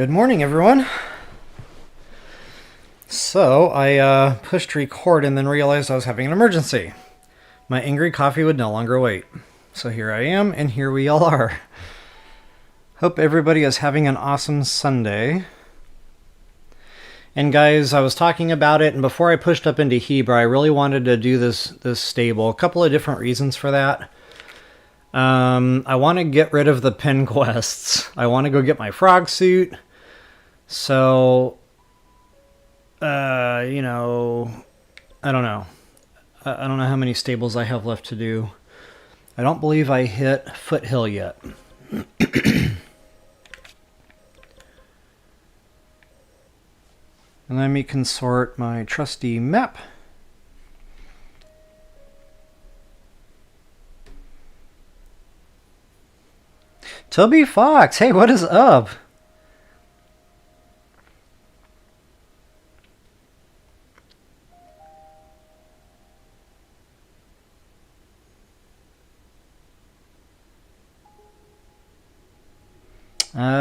Good morning, everyone. So, I pushed record and then realized I was having an emergency. My angry coffee would no longer wait. So here I am, and here we all are. Hope everybody is having an awesome Sunday. And guys, I was talking about it, and before I pushed up into Hebrew, I really wanted to do this stable. A couple of different reasons for that. I want to get rid of the pen quests. I want to go get my frog suit. So, I don't know. I don't know how many stables I have left to do. I don't believe I hit Foothill yet. And let me consort my trusty map. Toby Fox, hey, what is up?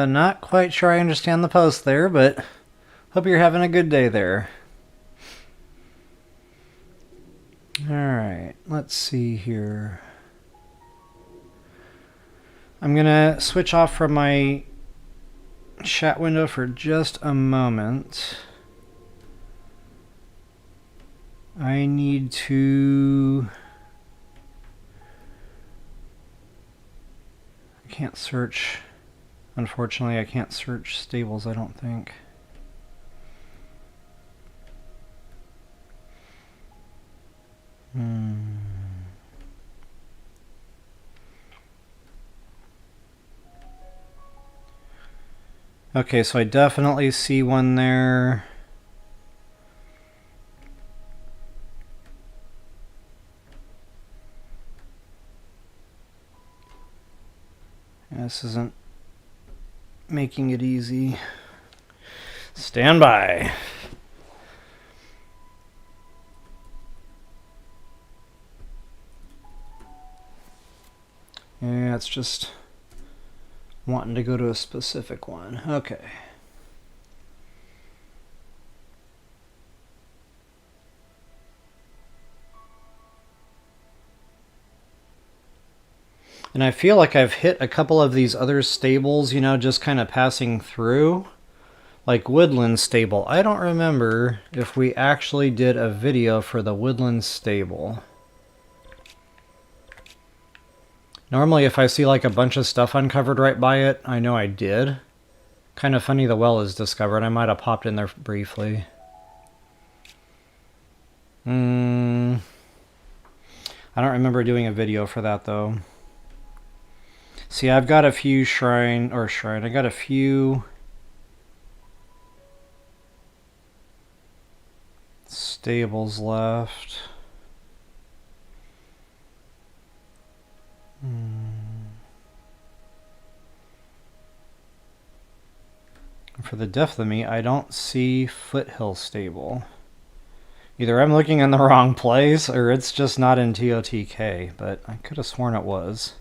Not quite sure I understand the post there, but hope you're having a good day there. Alright, let's see here. I'm going to switch off from my chat window for just a moment. I need to... I can't search... Unfortunately, I can't search stables, I don't think. Okay, so I definitely see one there. This isn't making it easy. Stand by. Yeah, it's just wanting to go to a specific one. Okay. And I feel like I've hit a couple of these other stables, you know, just kind of passing through. Like Woodland Stable. I don't remember if we actually did a video for the Woodland Stable. Normally if I see like a bunch of stuff uncovered right by it, I know I did. Kind of funny the well is discovered. I might have popped in there briefly. I don't remember doing a video for that though. See, I've got a few I got a few stables left. For the depth of me, I don't see Foothill Stable. Either I'm looking in the wrong place, or it's just not in TotK, but I could have sworn it was.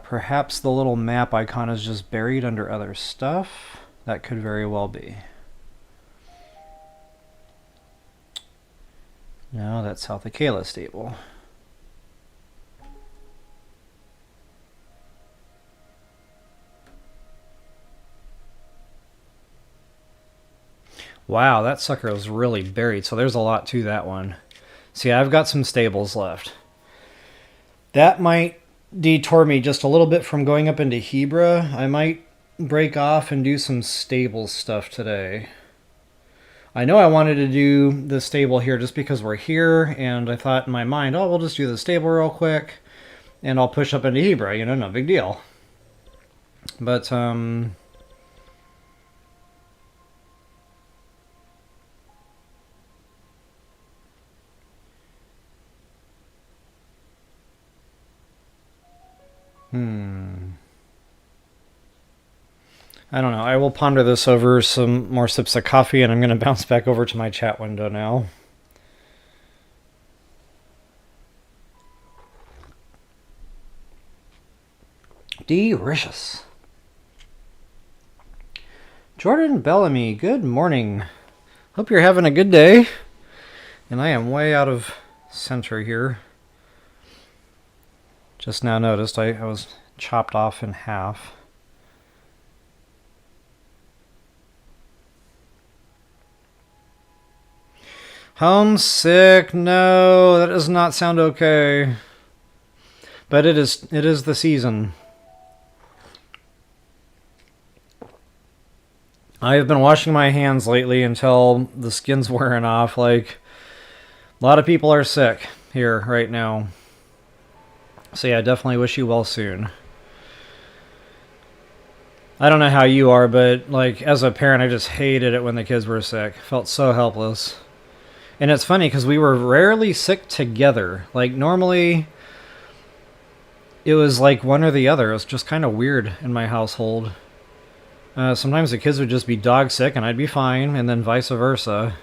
Perhaps the little map icon is just buried under other stuff. That could very well be. No, that's South Akela Stable. Wow, that sucker was really buried, so there's a lot to that one. See, I've got some stables left. That might detour me just a little bit from going up into Hebrew. I might break off and do some stable stuff today. I know I wanted to do the stable here just because we're here, and I thought in my mind, oh, we'll just do the stable real quick, and I'll push up into Hebrew, you know, no big deal. But, I don't know. I will ponder this over some more sips of coffee, and I'm going to bounce back over to my chat window now. Delicious. Jordan Bellamy, good morning. Hope you're having a good day. And I am way out of center here. Just now noticed I was chopped off in half. Homesick, no, that does not sound okay. But it is the season. I have been washing my hands lately until the skin's wearing off. Like, a lot of people are sick here right now. So yeah, definitely wish you well soon. I don't know how you are, but like as a parent, I just hated it when the kids were sick. Felt so helpless. And it's funny because we were rarely sick together. Like normally it was like one or the other. It was just kind of weird in my household. Sometimes the kids would just be dog sick and I'd be fine, and then vice versa.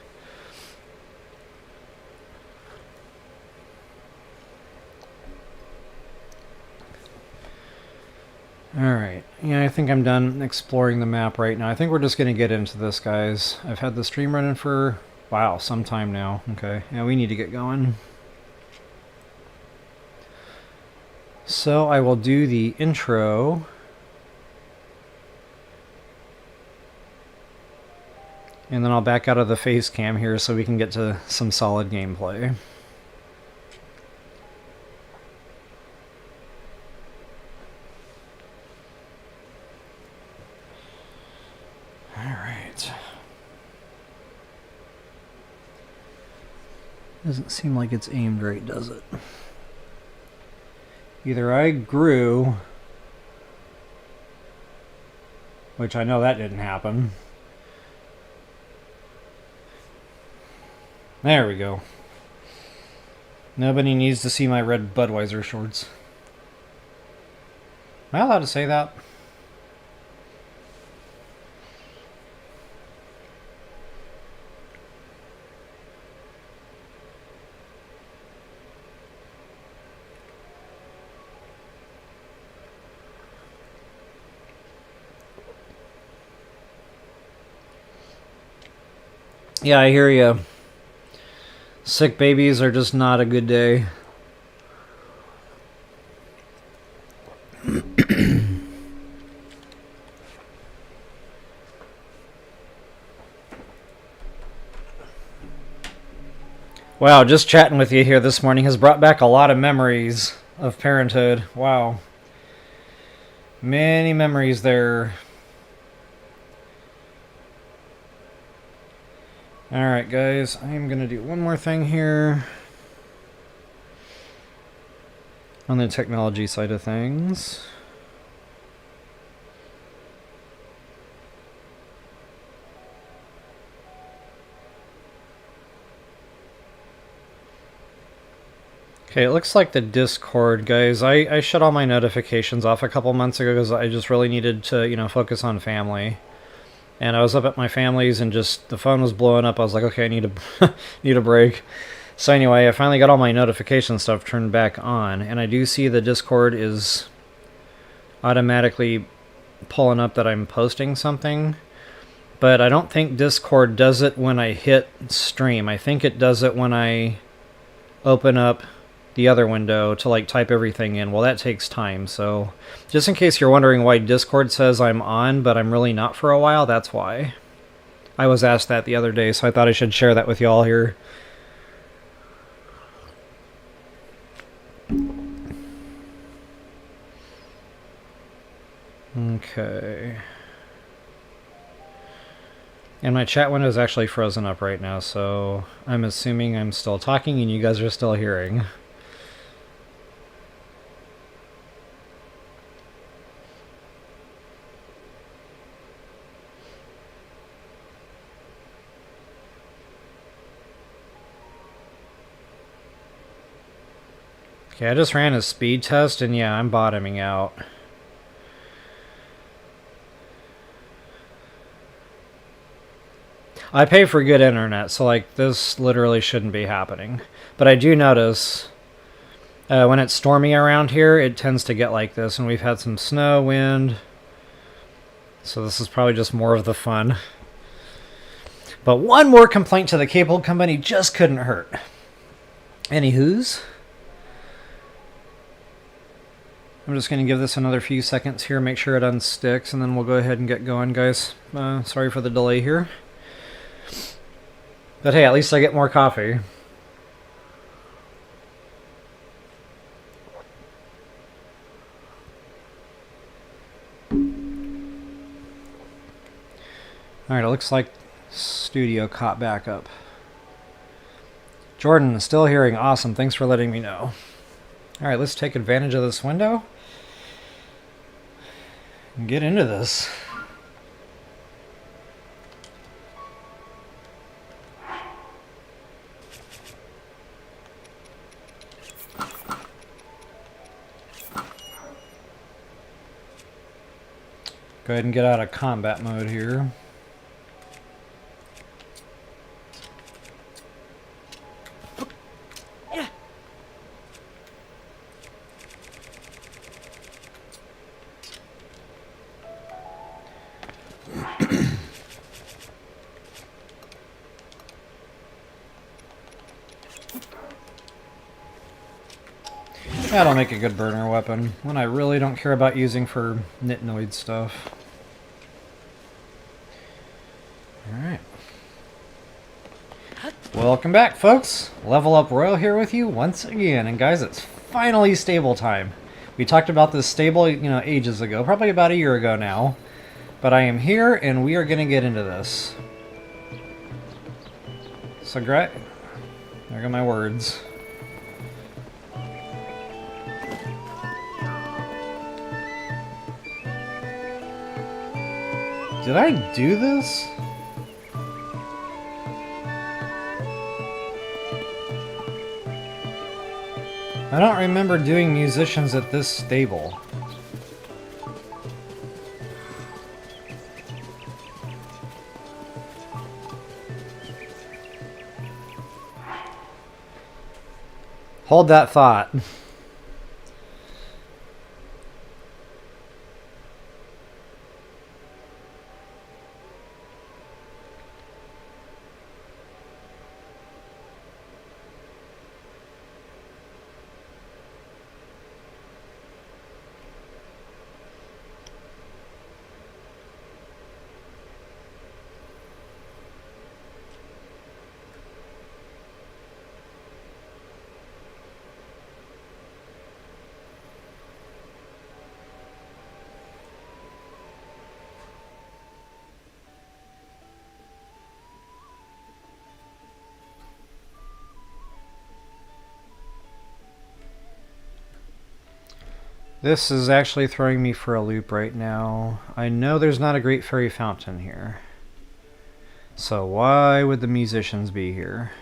Alright, yeah, I think I'm done exploring the map right now. I think we're just going to get into this, guys. I've had the stream running for, wow, some time now. Okay, yeah, we need to get going. So I will do the intro. And then I'll back out of the face cam here so we can get to some solid gameplay. Alright. Doesn't seem like it's aimed right, does it? Either I grew, which I know that didn't happen. There we go. Nobody needs to see my red Budweiser shorts. Am I allowed to say that? Yeah, I hear you. Sick babies are just not a good day. Wow, just chatting with you here this morning has brought back a lot of memories of parenthood. Wow. Many memories there. Alright guys, I'm going to do one more thing here on the technology side of things. Okay, it looks like the Discord, guys. I shut all my notifications off a couple months ago because I just really needed to, focus on family. And I was up at my family's and just the phone was blowing up. I was like, okay, I need a need a break. So anyway, I finally got all my notification stuff turned back on, and I do see the Discord is automatically pulling up that I'm posting something. But I don't think Discord does it when I hit stream. I think it does it when I open up the other window to like type everything in. Well, that takes time, so just in case you're wondering why Discord says I'm on but I'm really not for a while, that's why. I was asked that the other day, so I thought I should share that with y'all here. Okay. And my chat window is actually frozen up right now, so I'm assuming I'm still talking and you guys are still hearing. Okay, I just ran a speed test, and yeah, I'm bottoming out. I pay for good internet, so like this literally shouldn't be happening. But I do notice when it's stormy around here, it tends to get like this, and we've had some snow, wind. So this is probably just more of the fun. But one more complaint to the cable company just couldn't hurt. Anywho's, I'm just going to give this another few seconds here, make sure it unsticks, and then we'll go ahead and get going, guys. Sorry for the delay here. But hey, at least I get more coffee. Alright, it looks like studio caught back up. Jordan, still hearing. Awesome, thanks for letting me know. Alright, let's take advantage of this window and get into this. Go ahead and get out of combat mode here. That'll make a good burner weapon, one I really don't care about using for nitnoid stuff. Alright. Welcome back, folks! Level Up Royal here with you once again. And guys, it's finally stable time. We talked about this stable, ages ago, probably about a year ago now. But I am here, and we are going to get into this. So great. There go my words. Did I do this? I don't remember doing musicians at this stable. Hold that thought. This is actually throwing me for a loop right now. I know there's not a Great Fairy Fountain here. So why would the musicians be here?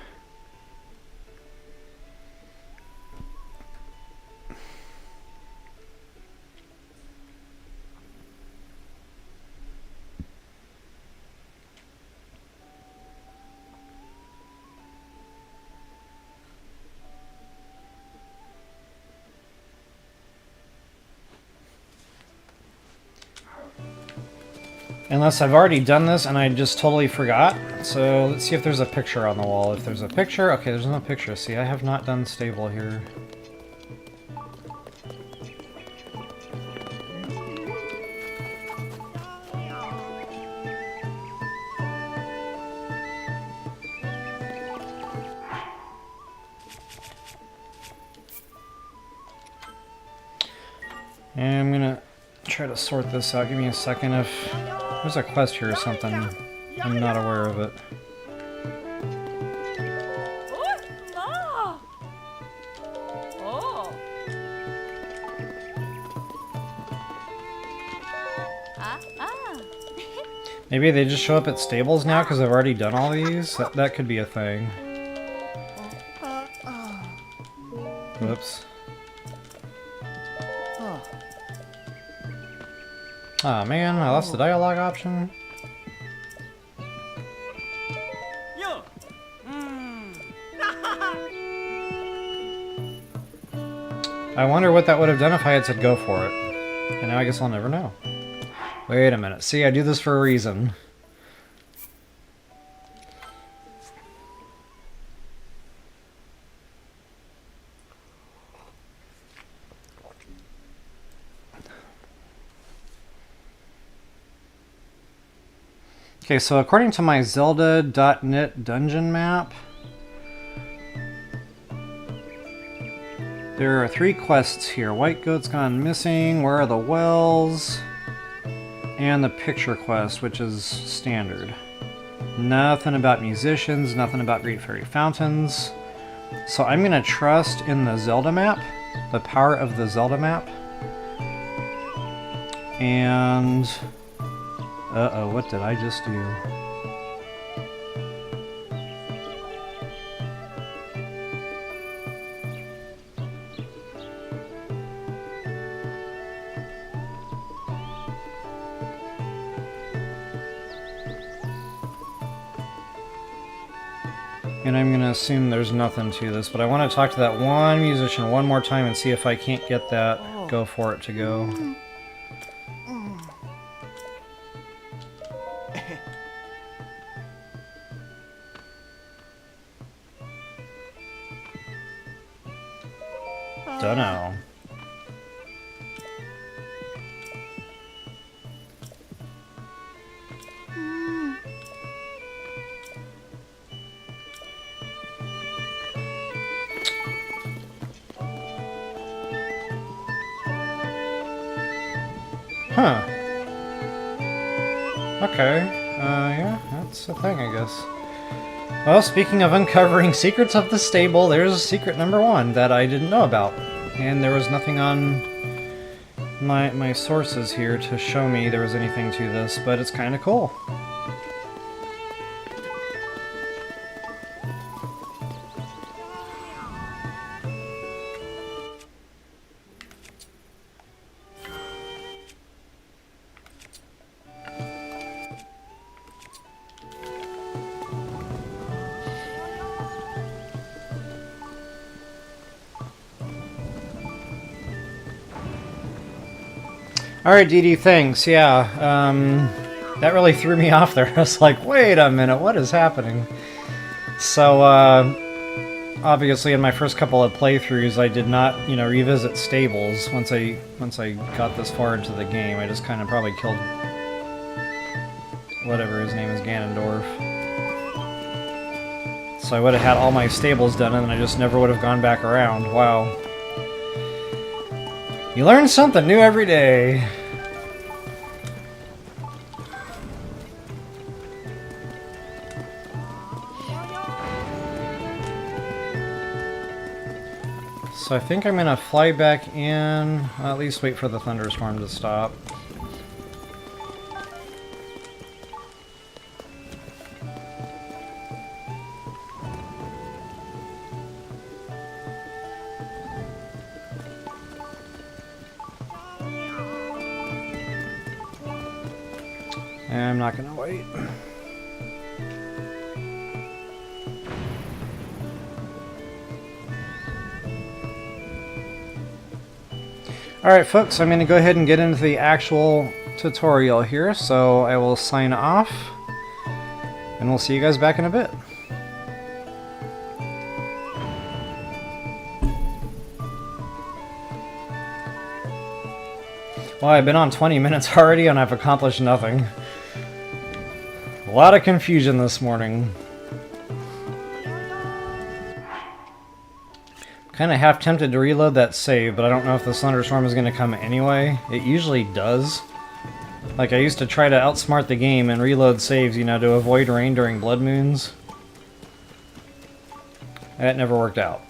Unless I've already done this and I just totally forgot. So let's see if there's a picture on the wall. If there's a picture, okay, there's no picture. See, I have not done stable here. And I'm gonna try to sort this out. Give me a second. If there's a quest here or something, I'm not aware of it. Maybe they just show up at stables now because I've already done all these? That could be a thing. Whoops. Aw, man, I lost the dialogue option. I wonder what that would have done if I had said go for it. And now I guess I'll never know. Wait a minute. See, I do this for a reason. Okay, so according to my Zelda.net dungeon map, there are 3 quests here. White Goat's Gone Missing, Where Are the Wells, and the Picture Quest, which is standard. Nothing about musicians, nothing about Great Fairy Fountains. So I'm going to trust in the Zelda map, the power of the Zelda map. And... uh-oh, what did I just do? And I'm going to assume there's nothing to this, but I want to talk to that one musician one more time and see if I can't get that go for it to go. Dunno. Huh. Okay. Yeah, that's a thing, I guess. Well, speaking of uncovering secrets of the stable, there's secret number 1 that I didn't know about. And there was nothing on my sources here to show me there was anything to this, but it's kind of cool. Alright, DD, thanks. Yeah, that really threw me off there. I was like, wait a minute, what is happening? So, obviously in my first couple of playthroughs, I did not, revisit stables once I got this far into the game. I just kind of probably killed whatever his name is, Ganondorf. So I would have had all my stables done, and I just never would have gone back around. Wow. You learn something new every day. So I think I'm going to fly back in, well, at least wait for the thunderstorm to stop. I'm not going to wait. Alright folks, I'm going to go ahead and get into the actual tutorial here, so I will sign off, and we'll see you guys back in a bit. Well, I've been on 20 minutes already and I've accomplished nothing. A lot of confusion this morning. Kind of half tempted to reload that save, but I don't know if the thunderstorm is going to come anyway. It usually does. Like, I used to try to outsmart the game and reload saves, to avoid rain during blood moons. That never worked out.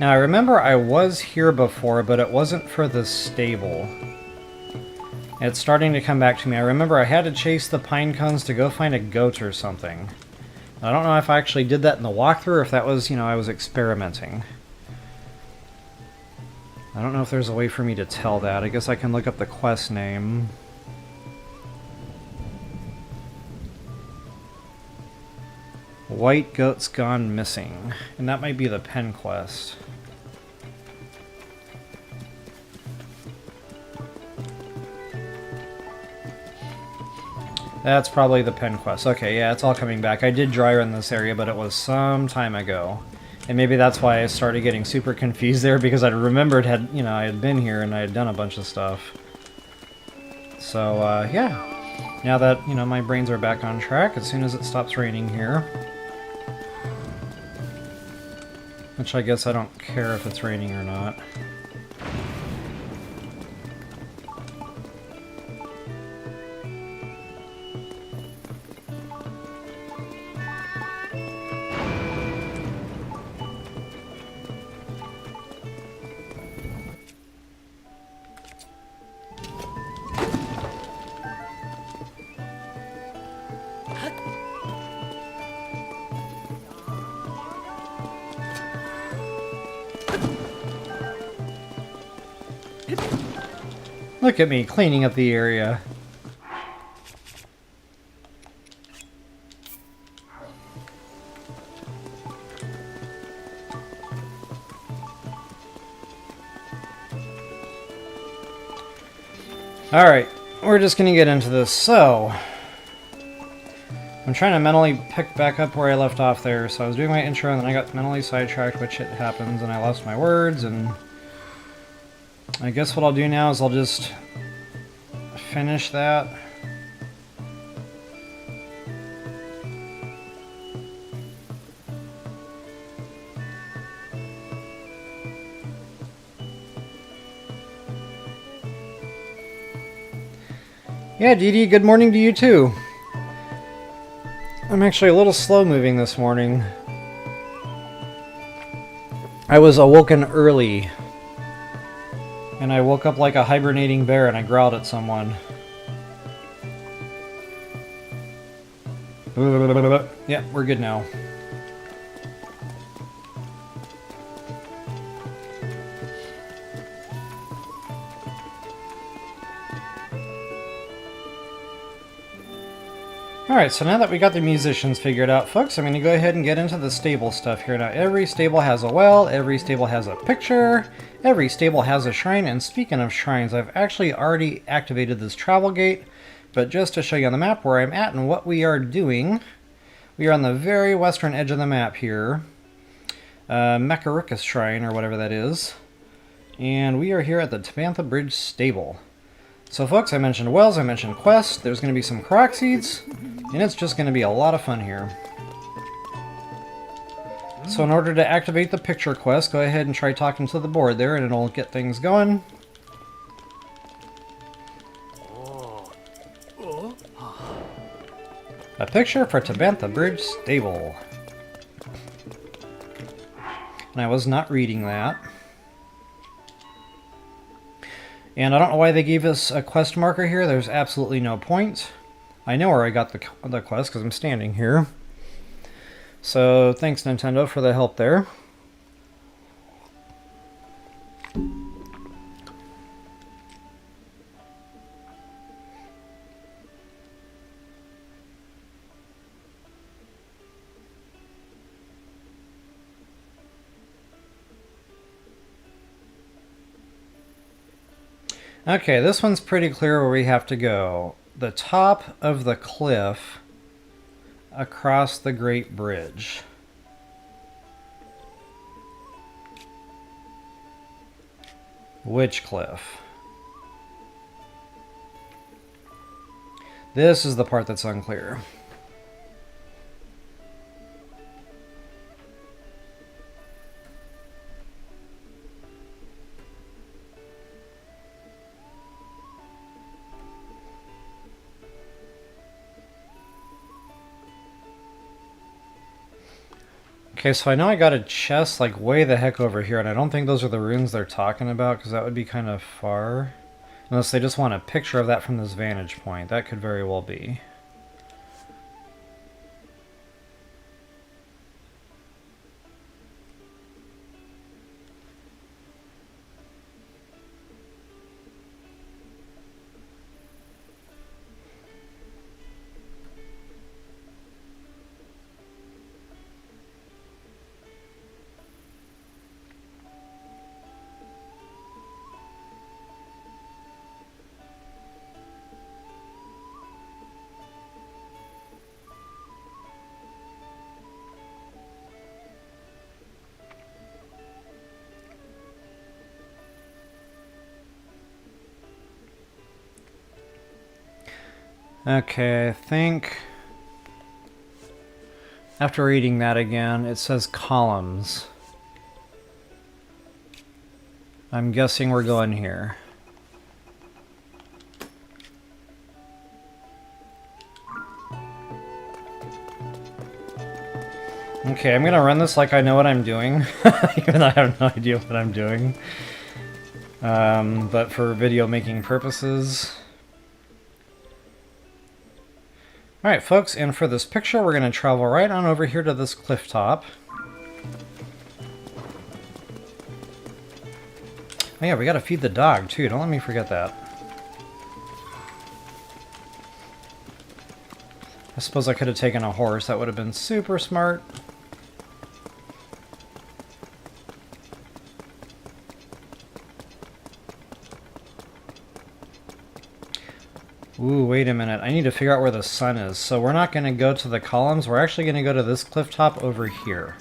Now, I remember I was here before, but it wasn't for the stable. It's starting to come back to me. I remember I had to chase the pine cones to go find a goat or something. I don't know if I actually did that in the walkthrough or if that was, I was experimenting. I don't know if there's a way for me to tell that. I guess I can look up the quest name. White goat's gone missing. And that might be the pen quest. That's probably the pen quest. Okay, yeah, it's all coming back. I did dry run this area, but it was some time ago. And maybe that's why I started getting super confused there, because I remembered I had been here and I had done a bunch of stuff. So, yeah. Now that, my brains are back on track, as soon as it stops raining here. Which I guess I don't care if it's raining or not. Look at me cleaning up the area. Alright, we're just going to get into this. So, I'm trying to mentally pick back up where I left off there. So I was doing my intro and then I got mentally sidetracked, which it happens, and I lost my words, and I guess what I'll do now is I'll just finish that. Yeah, Dee Dee, good morning to you too. I'm actually a little slow moving this morning. I was awoken early. And I woke up like a hibernating bear and I growled at someone. Yeah, we're good now. Alright, so now that we got the musicians figured out, folks, I'm going to go ahead and get into the stable stuff here. Now, every stable has a well, every stable has a picture, every stable has a shrine, and speaking of shrines, I've actually already activated this travel gate, but just to show you on the map where I'm at and what we are doing, we are on the very western edge of the map here, Koroks Shrine, or whatever that is, and we are here at the Tabantha Bridge Stable. So folks, I mentioned wells, I mentioned quests, there's going to be some korok seeds, and it's just going to be a lot of fun here. So in order to activate the picture quest, go ahead and try talking to the board there, and it'll get things going. A picture for Tabantha Bridge Stable. And I was not reading that. And I don't know why they gave us a quest marker here. There's absolutely no point. I know where I got the quest because I'm standing here. So thanks, Nintendo, for the help there. Okay, this one's pretty clear where we have to go. The top of the cliff across the Great Bridge. Which cliff? This is the part that's unclear. Okay, so I know I got a chest like way the heck over here, and I don't think those are the runes they're talking about, because that would be kind of far. Unless they just want a picture of that from this vantage point. That could very well be. Okay, I think after reading that again, it says columns. I'm guessing we're going here. Okay, I'm gonna run this like I know what I'm doing, even though I have no idea what I'm doing. But for video making purposes. Alright folks, and for this picture we're gonna travel right on over here to this cliff top. Oh yeah, we gotta feed the dog too, don't let me forget that. I suppose I could have taken a horse, that would have been super smart. Ooh, wait a minute. I need to figure out where the sun is. So we're not going to go to the columns. We're actually going to go to this cliff top over here.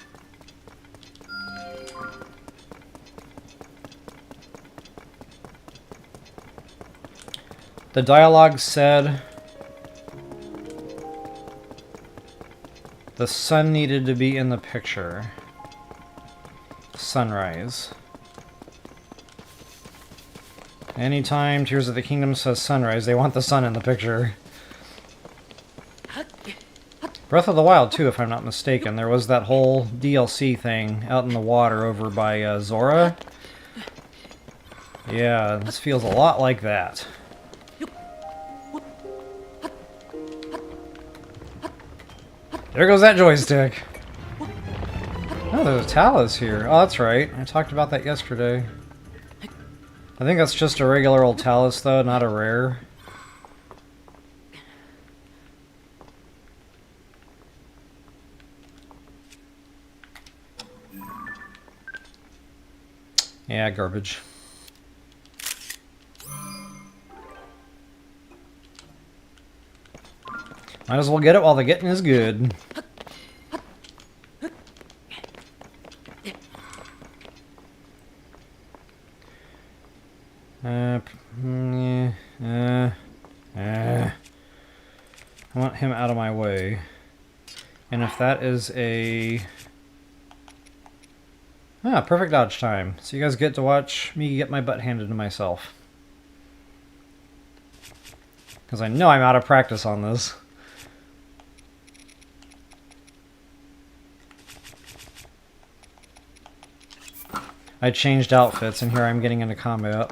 The dialogue said the sun needed to be in the picture. Sunrise. Anytime Tears of the Kingdom says sunrise, they want the sun in the picture. Breath of the Wild, too, if I'm not mistaken. There was that whole DLC thing out in the water over by Zora. Yeah, this feels a lot like that. There goes that joystick! Oh, there's a talus here. Oh, that's right. I talked about that yesterday. I think that's just a regular old talus, though, not a rare. Yeah, garbage. Might as well get it while the getting is good. I want him out of my way. And if that is a... Ah, perfect dodge time. So you guys get to watch me get my butt handed to myself. Because I know I'm out of practice on this. I changed outfits and here I'm getting into combat.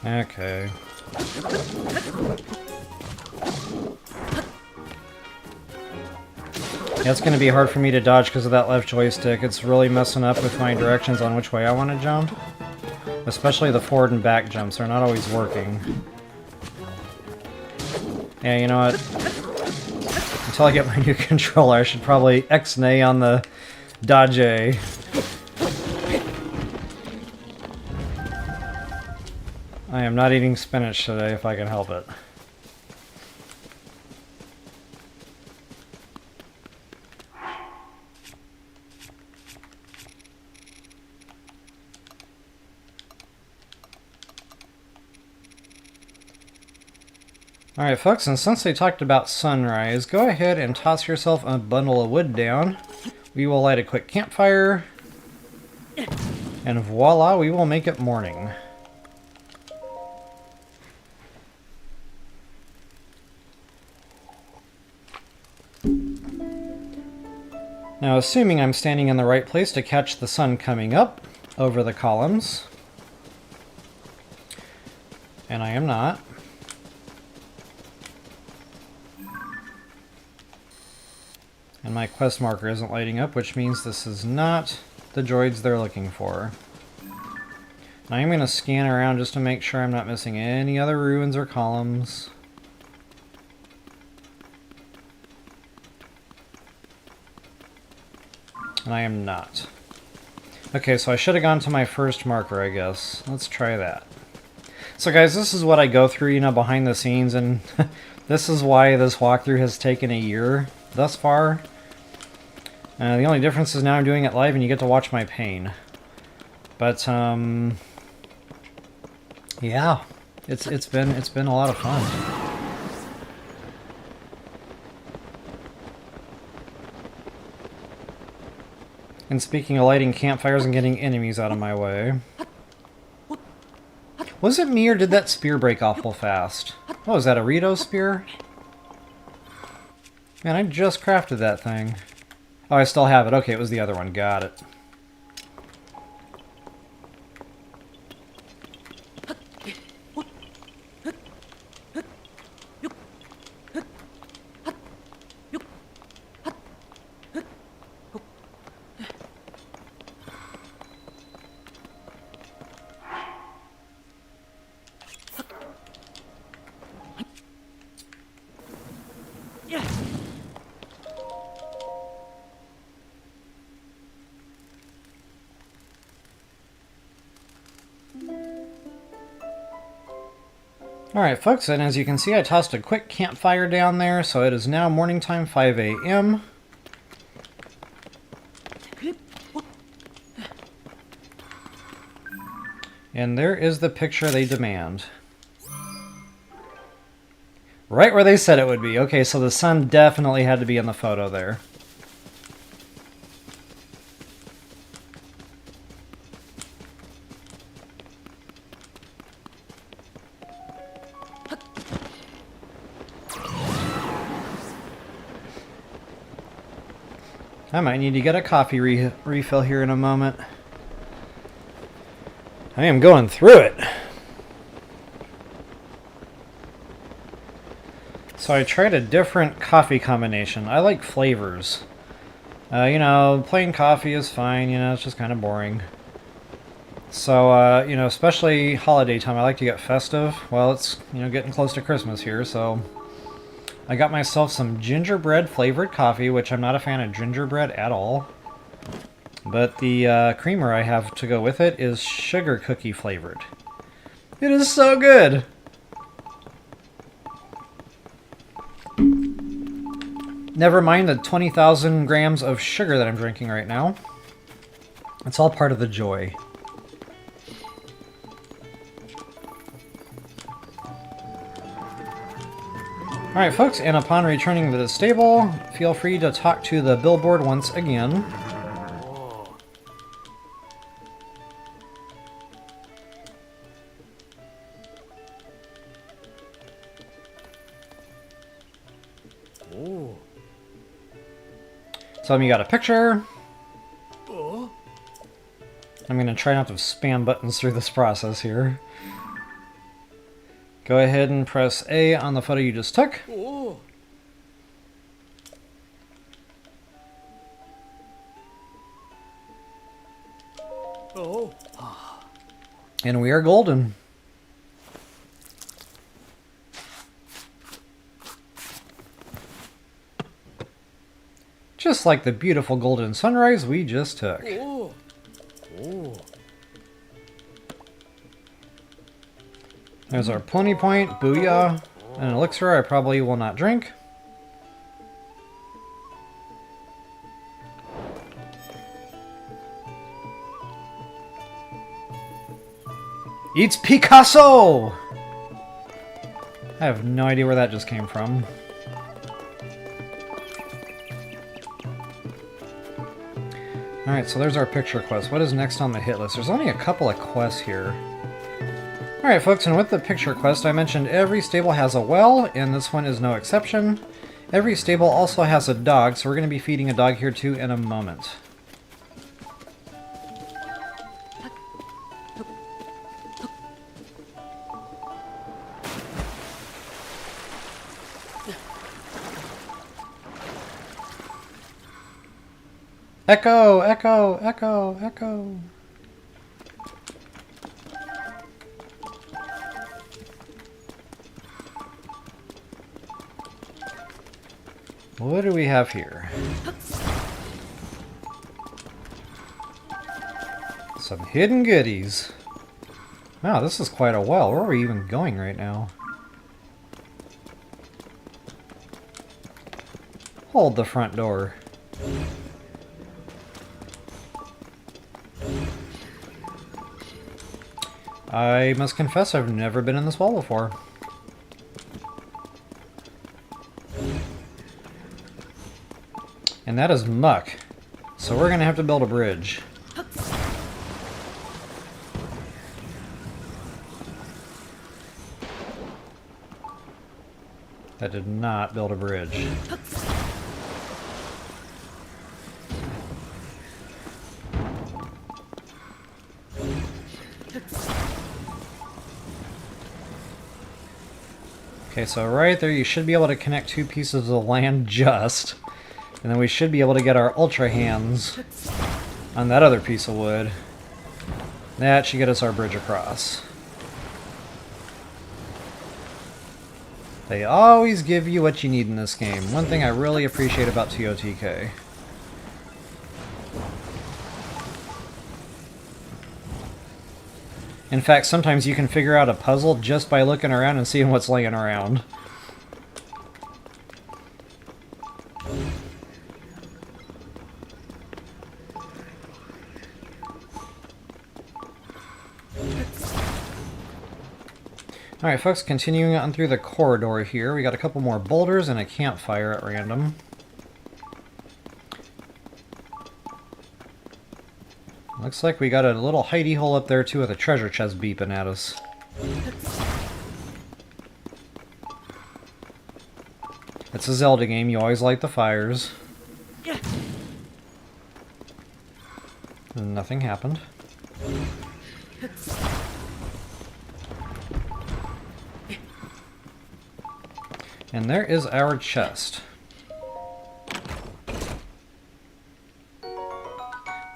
Okay. Yeah, it's going to be hard for me to dodge because of that left joystick. It's really messing up with my directions on which way I want to jump. Especially the forward and back jumps. They're not always working. Yeah, you know what? Until I get my new controller, I should probably X-nay on the dodge A. I am not eating spinach today if I can help it. Alright folks, and since they talked about sunrise, go ahead and toss yourself a bundle of wood down. We will light a quick campfire. And voila, we will make it morning. Now, assuming I'm standing in the right place to catch the sun coming up over the columns, and I am not, and my quest marker isn't lighting up, which means this is not the droids they're looking for. And I'm going to scan around just to make sure I'm not missing any other ruins or columns. And I am not. Okay, so I should have gone to my first marker, I guess. Let's try that. So guys, this is what I go through, you know, behind the scenes, and this is why this walkthrough has taken a year thus far. The only difference is now I'm doing it live and you get to watch my pain. But, yeah, it's been a lot of fun. And speaking of lighting campfires and getting enemies out of my way. Was it me or did that spear break awful fast? Oh, is that a Rito spear? Man, I just crafted that thing. Oh, I still have it. Okay, it was the other one. Got it. Alright folks, and as you can see I tossed a quick campfire down there, so it is now morning time, 5 a.m. And there is the picture they demand. Right where they said it would be. Okay, so the sun definitely had to be in the photo there. I might need to get a coffee refill here in a moment. I am going through it. So I tried a different coffee combination. I like flavors. You know, plain coffee is fine, you know, it's just kind of boring. So, you know, especially holiday time, I like to get festive. Well, it's, you know, getting close to Christmas here, so I got myself some gingerbread flavored coffee, which I'm not a fan of gingerbread at all. But the creamer I have to go with it is sugar cookie flavored. It is so good! Never mind the 20,000 grams of sugar that I'm drinking right now. It's all part of the joy. Alright folks, and upon returning to the stable, feel free to talk to the billboard once again. So you got a picture. I'm going to try not to spam buttons through this process here. Go ahead and press A on the photo you just took. And we are golden. Just like the beautiful golden sunrise we just took. There's our pony point, booyah, an elixir I probably will not drink. Eats Picasso! I have no idea where that just came from. Alright, so there's our picture quest. What is next on the hit list? There's only a couple of quests here. Alright folks, and with the picture quest, I mentioned every stable has a well, and this one is no exception. Every stable also has a dog, so we're going to be feeding a dog here too in a moment. Echo! Echo! Echo! Echo! What do we have here? Some hidden goodies. Wow, this is quite a well. Where are we even going right now? Hold the front door. I must confess I've never been in this well before. And that is muck. So we're gonna have to build a bridge. That did not build a bridge. Okay, so right there you should be able to connect two pieces of land just. And then we should be able to get our ultra hands on that other piece of wood. That should get us our bridge across. They always give you what you need in this game. One thing I really appreciate about TOTK. In fact, sometimes you can figure out a puzzle just by looking around and seeing what's laying around. Alright folks, continuing on through the corridor here, we got a couple more boulders and a campfire at random. Looks like we got a little hidey hole up there too with a treasure chest beeping at us. It's a Zelda game, you always light the fires. And nothing happened. And there is our chest.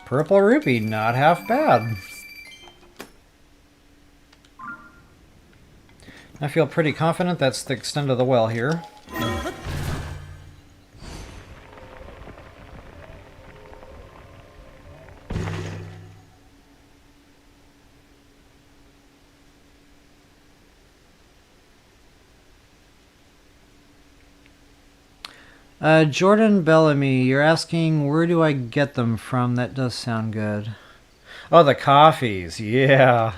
Purple rupee, not half bad. I feel pretty confident that's the extent of the well here. Jordan Bellamy, you're asking where do I get them from? That does sound good. Oh, the coffees, yeah.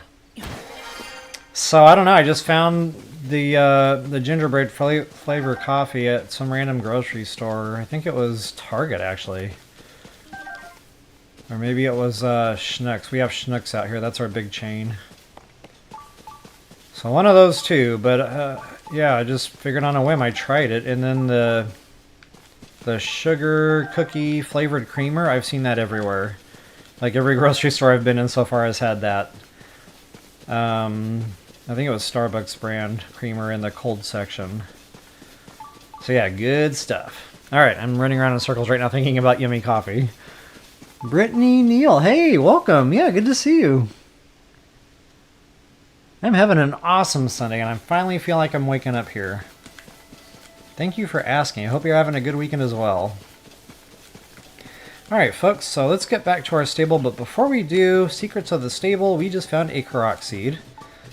So I don't know. I just found the gingerbread flavor coffee at some random grocery store. I think it was Target actually, or maybe it was Schnucks. We have Schnucks out here. That's our big chain. So one of those two. But yeah, I just figured on a whim. I tried it, and then the sugar cookie flavored creamer, I've seen that everywhere. Like every grocery store I've been in so far has had that. I think it was Starbucks brand creamer in the cold section. So yeah, good stuff. Alright, I'm running around in circles right now thinking about yummy coffee. Brittany Neal, hey, welcome. Yeah, good to see you. I'm having an awesome Sunday and I finally feel like I'm waking up here. Thank you for asking. I hope you're having a good weekend as well. Alright folks, so let's get back to our stable, but before we do, secrets of the stable, we just found a Korok seed.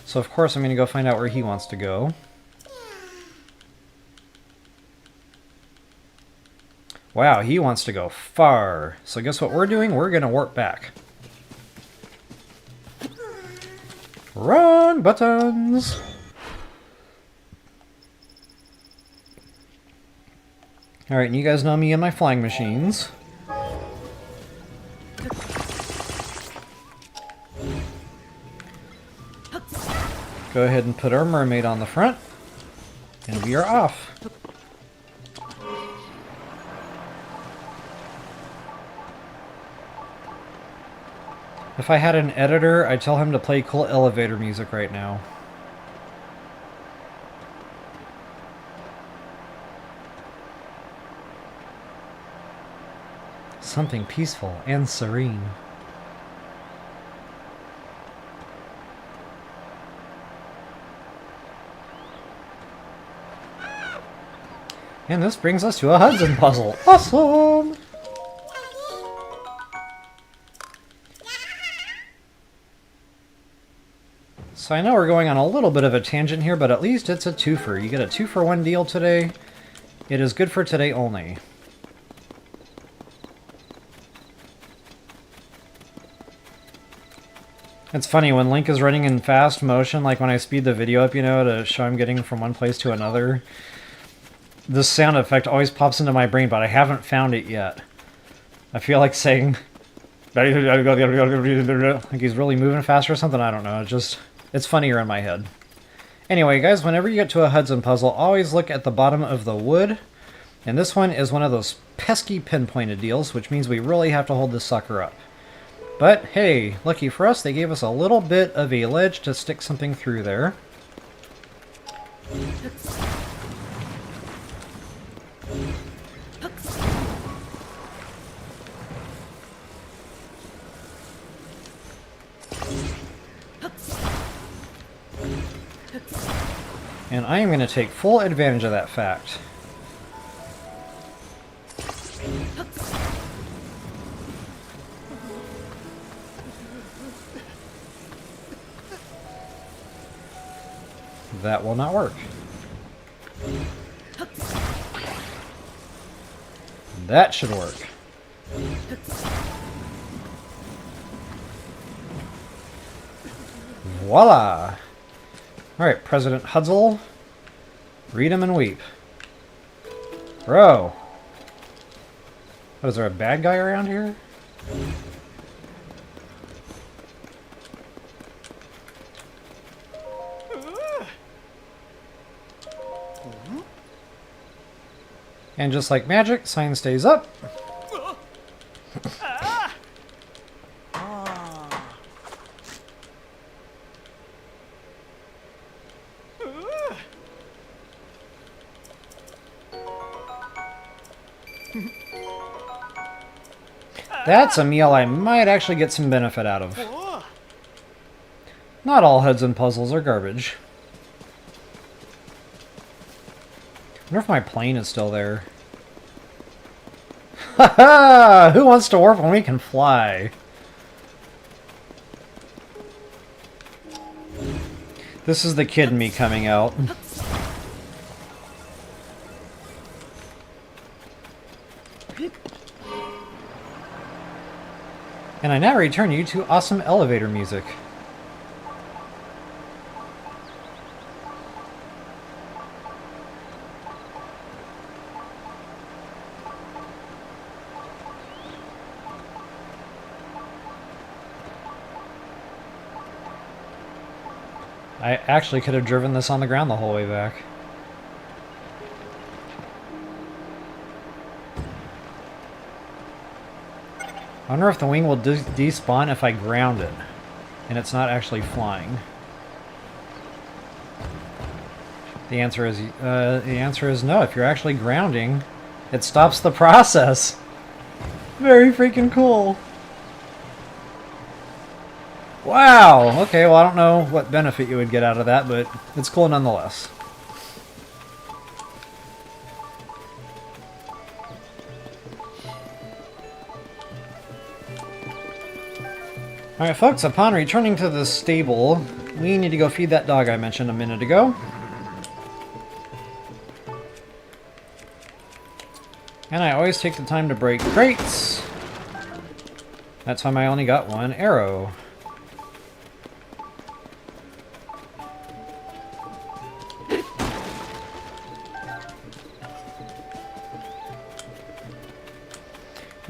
So of course I'm going to go find out where he wants to go. Wow, he wants to go far. So guess what we're doing? We're going to warp back. Run, buttons! Alright, and you guys know me and my flying machines. Go ahead and put our mermaid on the front, and we are off. If I had an editor, I'd tell him to play cool elevator music right now. Something peaceful and serene. And this brings us to a Hudson puzzle. Awesome! So I know we're going on a little bit of a tangent here, but at least it's a twofer. You get a 2-for-1 deal today. It is good for today only. It's funny, when Link is running in fast motion, like when I speed the video up, you know, to show him getting from one place to another, this sound effect always pops into my brain, but I haven't found it yet. I feel like saying, like he's really moving faster or something, I don't know, it's funnier in my head. Anyway, guys, whenever you get to a Hudson puzzle, always look at the bottom of the wood, and this one is one of those pesky pinpointed deals, which means we really have to hold this sucker up. But, hey, lucky for us, they gave us a little bit of a ledge to stick something through there. And I am going to take full advantage of that fact. That will not work. That should work. Voila! Alright, President Hudson. Read 'em and weep. Bro! What, is there a bad guy around here? And just like magic, sign stays up. That's a meal I might actually get some benefit out of. Not all Hudson puzzles are garbage. I wonder if my plane is still there. Haha! Who wants to warp when we can fly? This is the kid in me coming out. And I now return you to awesome elevator music. I actually could have driven this on the ground the whole way back. I wonder if the wing will despawn if I ground it, and it's not actually flying. The answer is no. If you're actually grounding, it stops the process. Very freaking cool. Wow! Okay, well I don't know what benefit you would get out of that, but it's cool nonetheless. Alright folks, upon returning to the stable, we need to go feed that dog I mentioned a minute ago. And I always take the time to break crates. That time I only got one arrow.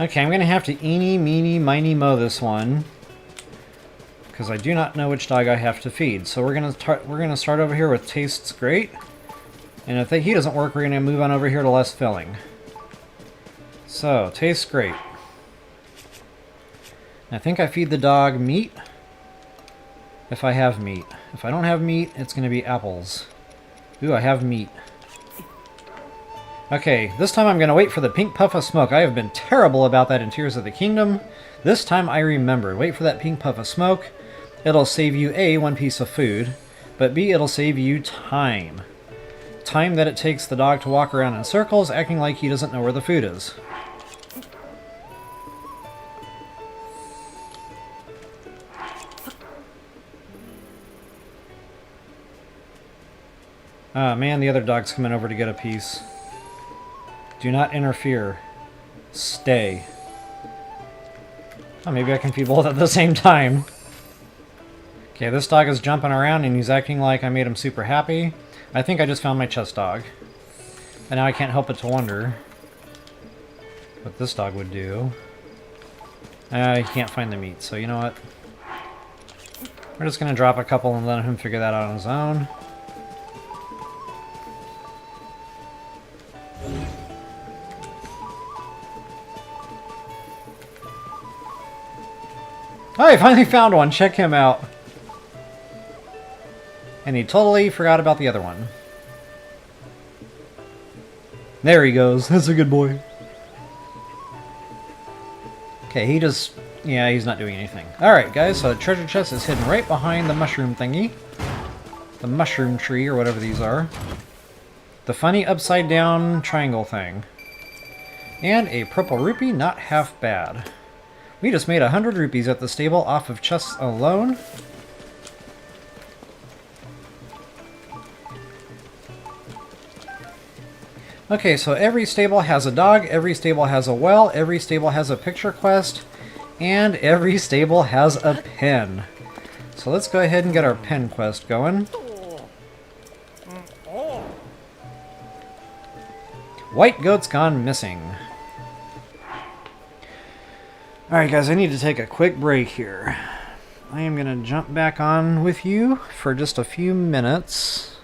Okay, I'm going to have to eeny, meeny, miny, moe this one. Because I do not know which dog I have to feed. So we're gonna start over here with Tastes Great. And if he doesn't work, we're going to move on over here to Less Filling. So, Tastes Great. I think I feed the dog meat. If I have meat. If I don't have meat, it's going to be apples. Ooh, I have meat. Okay, this time I'm going to wait for the pink puff of smoke. I have been terrible about that in Tears of the Kingdom. This time I remembered. Wait for that pink puff of smoke. It'll save you A, one piece of food, but B, it'll save you time. Time that it takes the dog to walk around in circles, acting like he doesn't know where the food is. Ah, man, the other dog's coming over to get a piece. Do not interfere. Stay. Oh, maybe I can feed both at the same time. Okay, this dog is jumping around and he's acting like I made him super happy. I think I just found my chest dog. And now I can't help but to wonder what this dog would do. He can't find the meat, so you know what? We're just going to drop a couple and let him figure that out on his own. Oh, I finally found one. Check him out. And he totally forgot about the other one. There he goes. That's a good boy. Okay, he just... yeah, he's not doing anything. Alright, guys, so the treasure chest is hidden right behind the mushroom thingy. The mushroom tree, or whatever these are. The funny upside-down triangle thing. And a purple rupee, not half bad. We just made 100 rupees at the stable off of chests alone. Okay, so every stable has a dog, every stable has a well, every stable has a picture quest, and every stable has a pen. So let's go ahead and get our pen quest going. White goat's gone missing. Alright guys, I need to take a quick break here. I am going to jump back on with you for just a few minutes.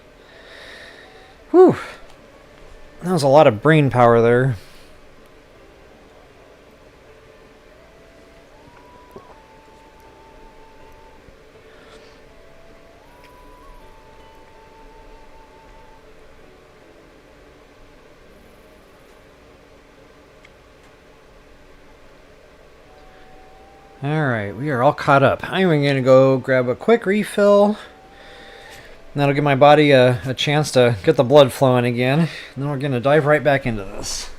Whew. That was a lot of brain power there. Alright, we are all caught up. I'm going to go grab a quick refill. That'll give my body a chance to get the blood flowing again. And then we're going to dive right back into this.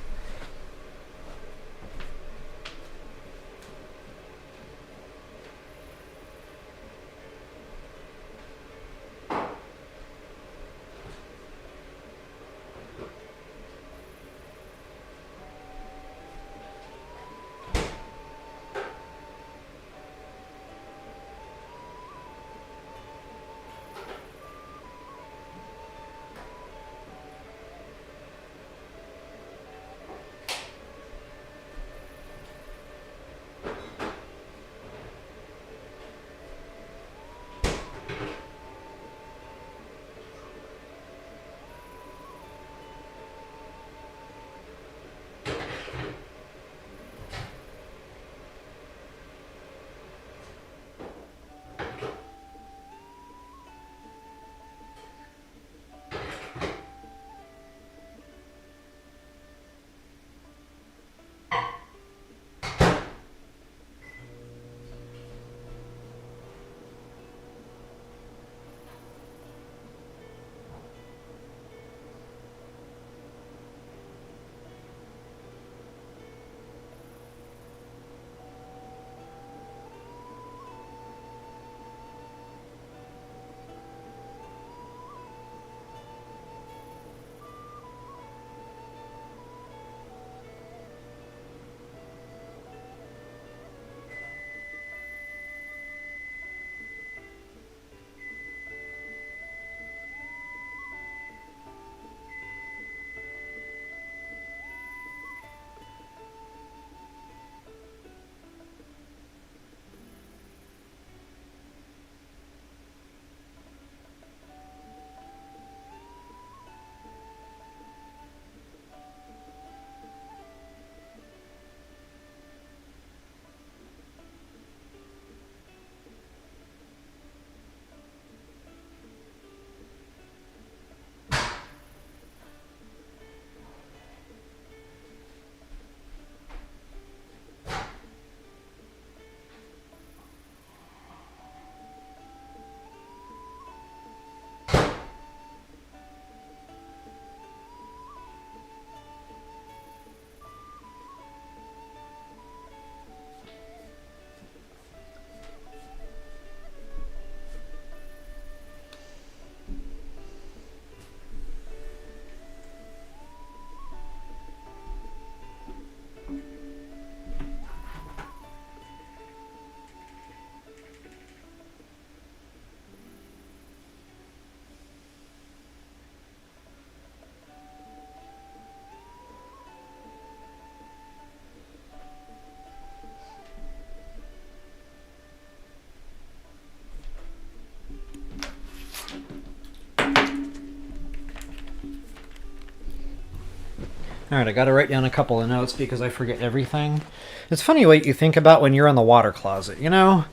Alright, I gotta write down a couple of notes because I forget everything. It's funny what you think about when you're in the water closet, you know?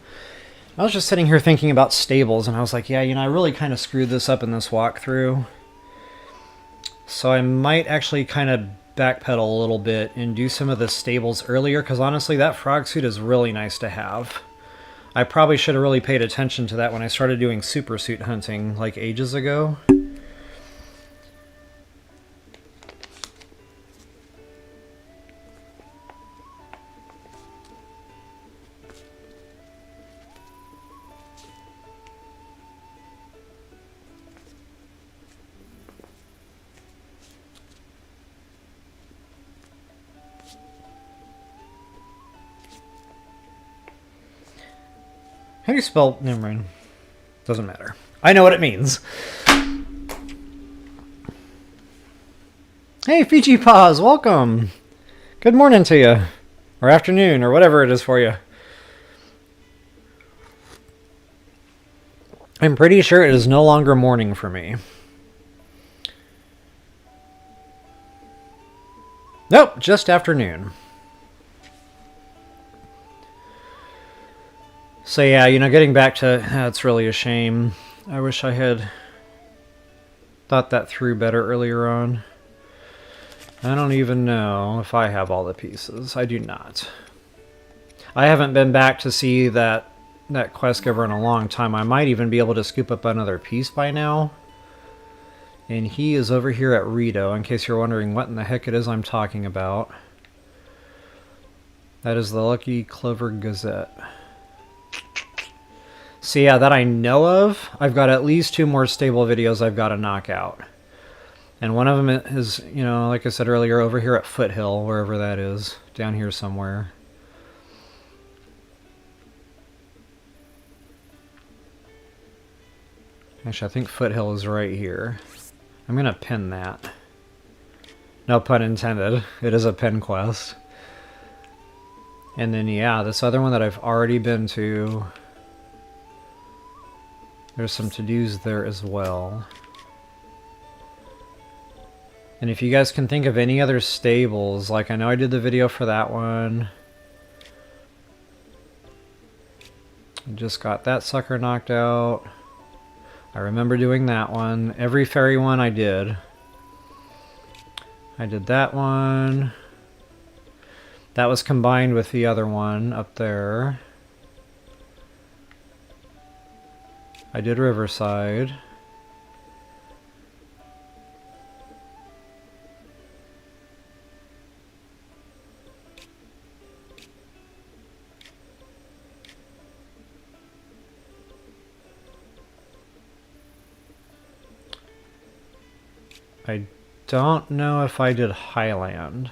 I was just sitting here thinking about stables, and I was like, yeah, you know, I really kind of screwed this up in this walkthrough. So I might actually kind of backpedal a little bit and do some of the stables earlier, because honestly, that frog suit is really nice to have. I probably should have really paid attention to that when I started doing super suit hunting, like ages ago. How do you spell... Never mind. Doesn't matter. I know what it means. Hey, Fiji Paws, welcome. Good morning to you. Or afternoon, or whatever it is for you. I'm pretty sure it is no longer morning for me. Nope, just afternoon. So yeah, you know, getting back to, it's really a shame. I wish I had thought that through better earlier on. I don't even know if I have all the pieces. I do not. I haven't been back to see that quest giver in a long time. I might even be able to scoop up another piece by now. And he is over here at Rito, in case you're wondering what in the heck it is I'm talking about. That is the Lucky Clover Gazette. So yeah, that I know of, I've got at least 2 more stable videos I've got to knock out. And one of them is, you know, like I said earlier, over here at Foothill, wherever that is, down here somewhere. Actually, I think Foothill is right here. I'm going to pin that. No pun intended. It is a pin quest. And then, yeah, this other one that I've already been to... There's some to-dos there as well. And if you guys can think of any other stables, like I know I did the video for that one. I just got that sucker knocked out. I remember doing that one. Every fairy one I did. I did that one. That was combined with the other one up there. I did Riverside. I don't know if I did Highland.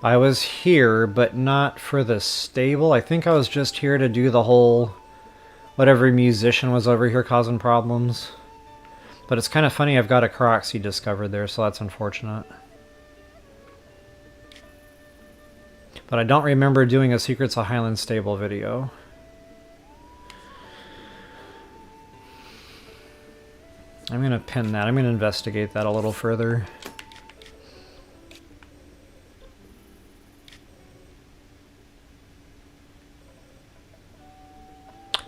I was here, but not for the stable. I think I was just here to do the whole... whatever musician was over here causing problems. But it's kind of funny, I've got a Koroks he discovered there, so that's unfortunate. But I don't remember doing a Secrets of Highland Stable video. I'm going to pin that. I'm going to investigate that a little further.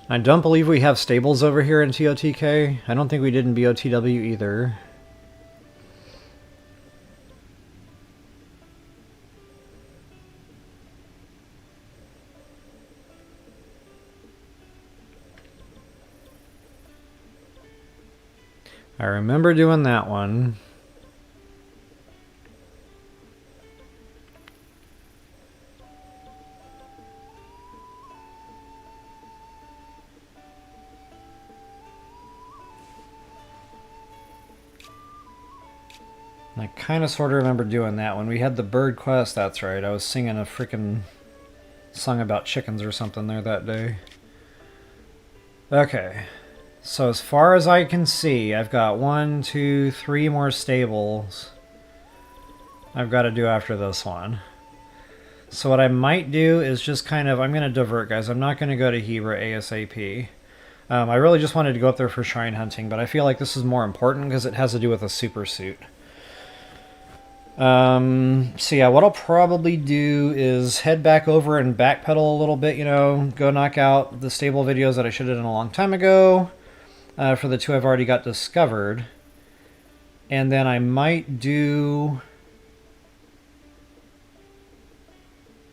I don't believe we have stables over here in TOTK. I don't think we did in BOTW either. I remember doing that one. I kind of sort of remember doing that when we had the bird quest. That's right. I was singing a freaking song about chickens or something there that day. Okay. So as far as I can see, I've got 1, 2, 3 more stables I've got to do after this one. So what I might do is just kind of, I'm going to divert, guys. I'm not going to go to Hebra ASAP. I really just wanted to go up there for shrine hunting, but I feel like this is more important because it has to do with a super suit. So yeah, what I'll probably do is head back over and backpedal a little bit, you know, go knock out the stable videos that I should have done a long time ago for the 2 I've already got discovered. And then I might do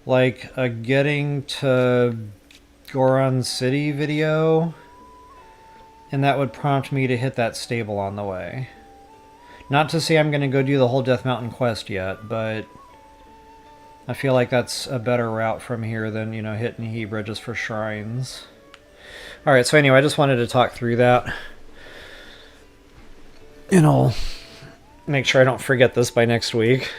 like a getting to Goron City video, and that would prompt me to hit that stable on the way. Not to say I'm going to go do the whole Death Mountain quest yet, but I feel like that's a better route from here than, you know, hitting Hebra just for shrines. Alright, so anyway, I just wanted to talk through that. And I'll make sure I don't forget this by next week.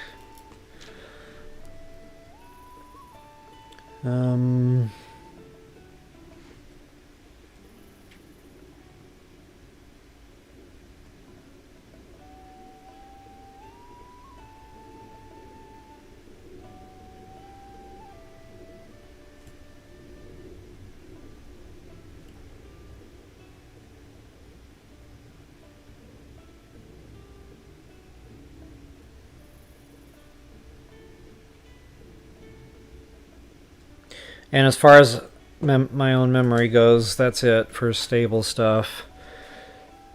And as far as my own memory goes, that's it for stable stuff.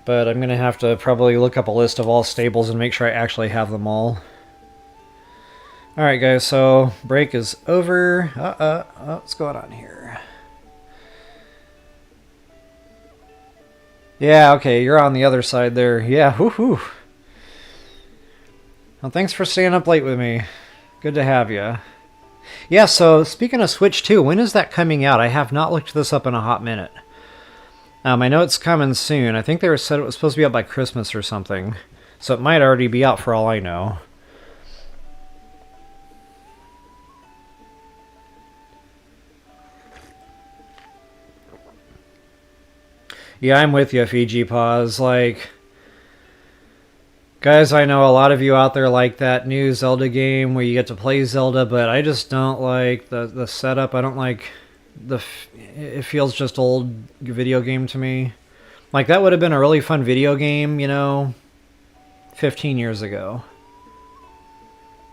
But I'm going to have to probably look up a list of all stables and make sure I actually have them all. Alright guys, so break is over. What's going on here? Yeah, okay, you're on the other side there. Yeah, woohoo. Well, thanks for staying up late with me. Good to have you. Yeah, so speaking of Switch 2, when is that coming out? I have not looked this up in a hot minute. I know it's coming soon. I think they said it was supposed to be out by Christmas or something. So it might already be out for all I know. Yeah, I'm with you, Fiji Paws. Like, guys, I know a lot of you out there like that new Zelda game where you get to play Zelda, but I just don't like the setup. I don't like it feels just old video game to me. Like, that would have been a really fun video game, you know, 15 years ago.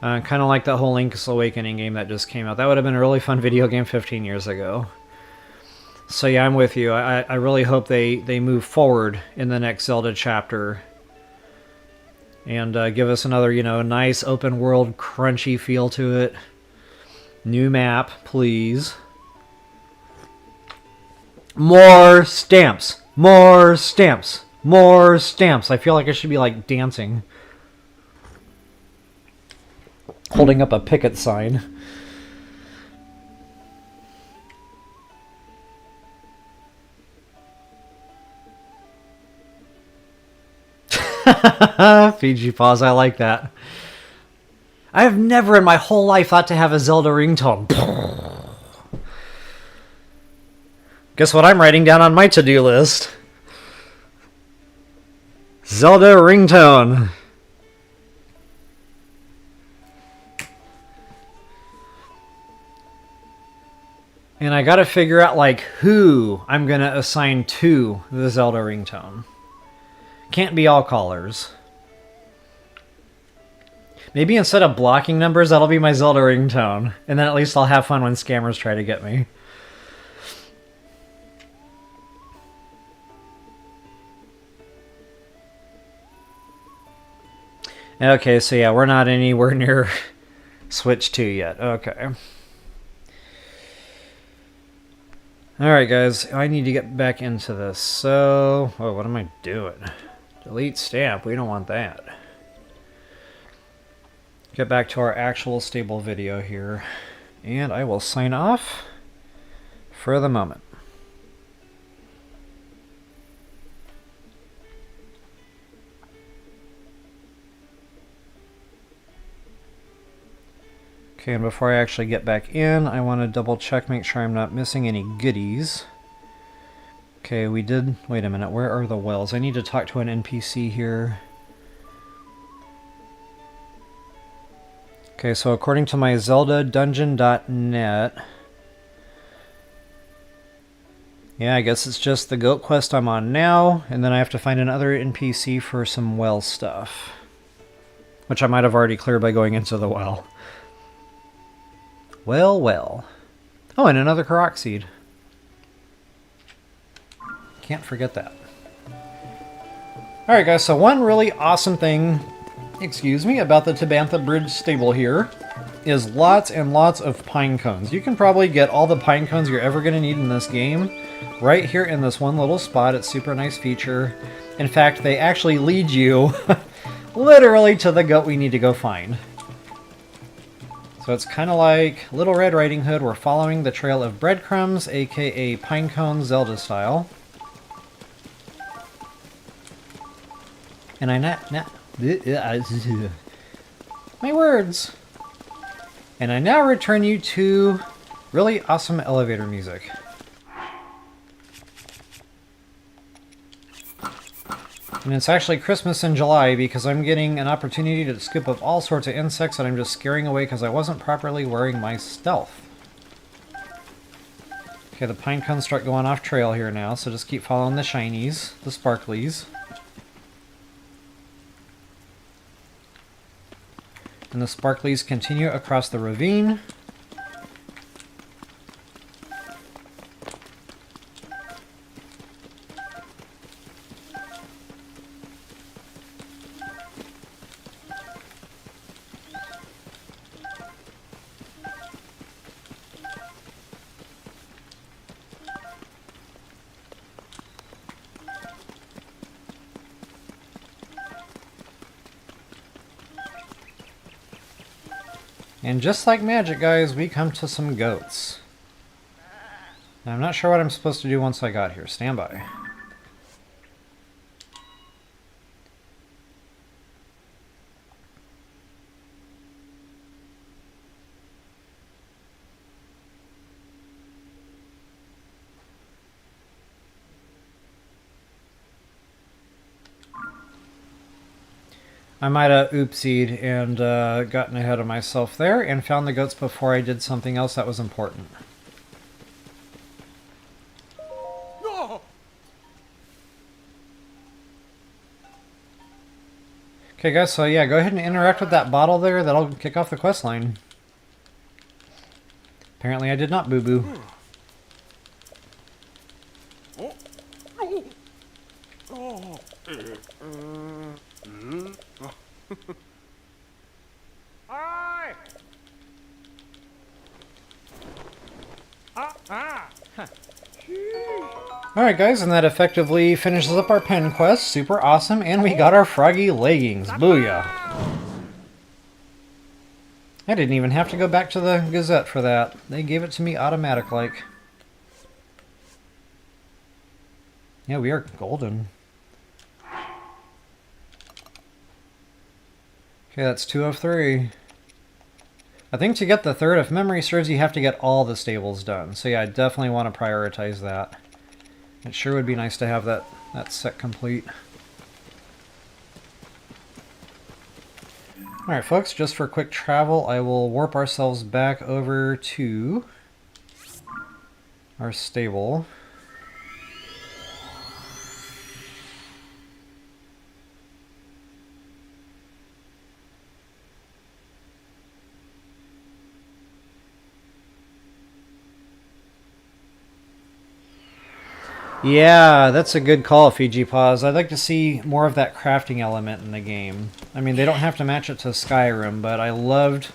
Kind of like that whole Link's Awakening game that just came out. That would have been a really fun video game 15 years ago. So yeah, I'm with you. I really hope they move forward in the next Zelda chapter. And give us another, you know, nice open world crunchy feel to it. New map, please. More stamps! More stamps! More stamps! I feel like I should be like dancing. Holding up a picket sign. Fiji Paws, I like that. I have never in my whole life thought to have a Zelda ringtone. Guess what I'm writing down on my to-do list? Zelda ringtone. And I gotta figure out, like, who I'm gonna assign to the Zelda ringtone. Can't be all callers. Maybe instead of blocking numbers, that'll be my Zelda ringtone. And then at least I'll have fun when scammers try to get me. Okay, so yeah, we're not anywhere near Switch 2 yet. Okay. Alright guys, I need to get back into this. So, oh, what am I doing? Delete stamp, we don't want that. Get back to our actual stable video here. And I will sign off for the moment. Okay, and before I actually get back in, I want to double check, make sure I'm not missing any goodies. Okay, we did... Wait a minute, where are the wells? I need to talk to an NPC here. Okay, so according to my ZeldaDungeon.net, Yeah, I guess it's just the goat quest I'm on now, and then I have to find another NPC for some well stuff. Which I might have already cleared by going into the well. Well, well. Oh, and another Korok seed. Can't forget that. Alright guys, so one really awesome thing, excuse me, about the Tabantha Bridge Stable here is lots and lots of pine cones. You can probably get all the pine cones you're ever going to need in this game right here in this one little spot. It's a super nice feature. In fact, they actually lead you literally to the goat we need to go find. So it's kind of like Little Red Riding Hood. We're following the trail of breadcrumbs, aka pine cones, Zelda style. And my words. And I now return you to really awesome elevator music. And it's actually Christmas in July because I'm getting an opportunity to scoop up all sorts of insects that I'm just scaring away because I wasn't properly wearing my stealth. Okay, the pine cones start going off trail here now, so just keep following the shinies, the sparklies. And the sparklies continue across the ravine. And just like magic, guys, we come to some goats. Now, I'm not sure what I'm supposed to do once I got here. Stand by. I might have oopsied and gotten ahead of myself there and found the goats before I did something else that was important. No! Okay guys, so yeah, go ahead and interact with that bottle there. That'll kick off the quest line. Apparently I did not boo-boo. Alright guys, and that effectively finishes up our pen quest. Super awesome, and we got our froggy leggings. Booyah! I didn't even have to go back to the Gazette for that. They gave it to me automatic-like. Yeah, we are golden. Okay, that's 2 of 3. I think to get the third, if memory serves, you have to get all the stables done. So yeah, I definitely want to prioritize that. It sure would be nice to have that set complete. Alright folks, just for quick travel, I will warp ourselves back over to our stable. Yeah, that's a good call, Fiji Paws. I'd like to see more of that crafting element in the game. I mean, they don't have to match it to Skyrim, but I loved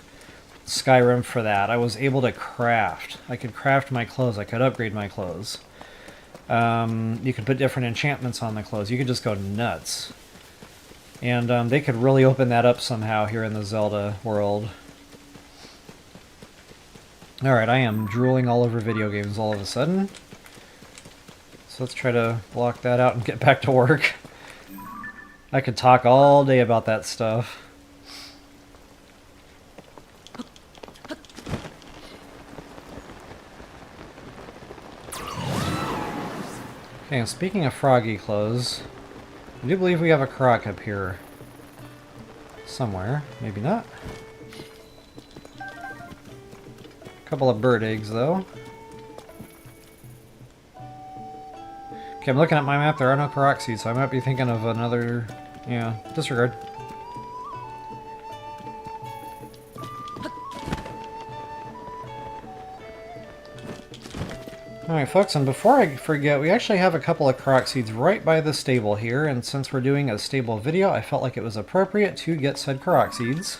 Skyrim for that. I was able to craft. I could craft my clothes. I could upgrade my clothes. You could put different enchantments on the clothes. You could just go nuts. And they could really open that up somehow here in the Zelda world. Alright, I am drooling all over video games all of a sudden. So let's try to block that out and get back to work. I could talk all day about that stuff. Okay, and speaking of froggy clothes, I do believe we have a Korok up here. Somewhere. Maybe not. A couple of bird eggs, though. Okay, I'm looking at my map. There are no Korok seeds, so I might be thinking of another... Yeah, disregard. Alright folks, and before I forget, we actually have a couple of Korok seeds right by the stable here, and since we're doing a stable video, I felt like it was appropriate to get said Korok seeds.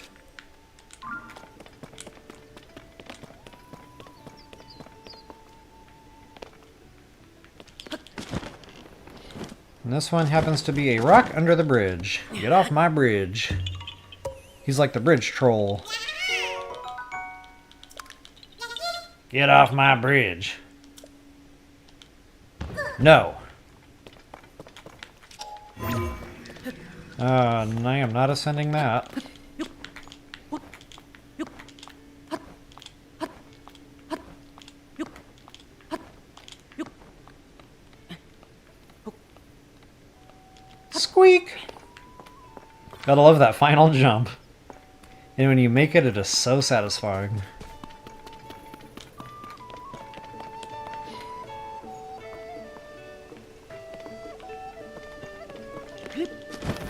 And this one happens to be a rock under the bridge. Get off my bridge. He's like the bridge troll. Get off my bridge. No. No, I'm not ascending that. Squeak! Gotta love that final jump. And when you make it, it is so satisfying.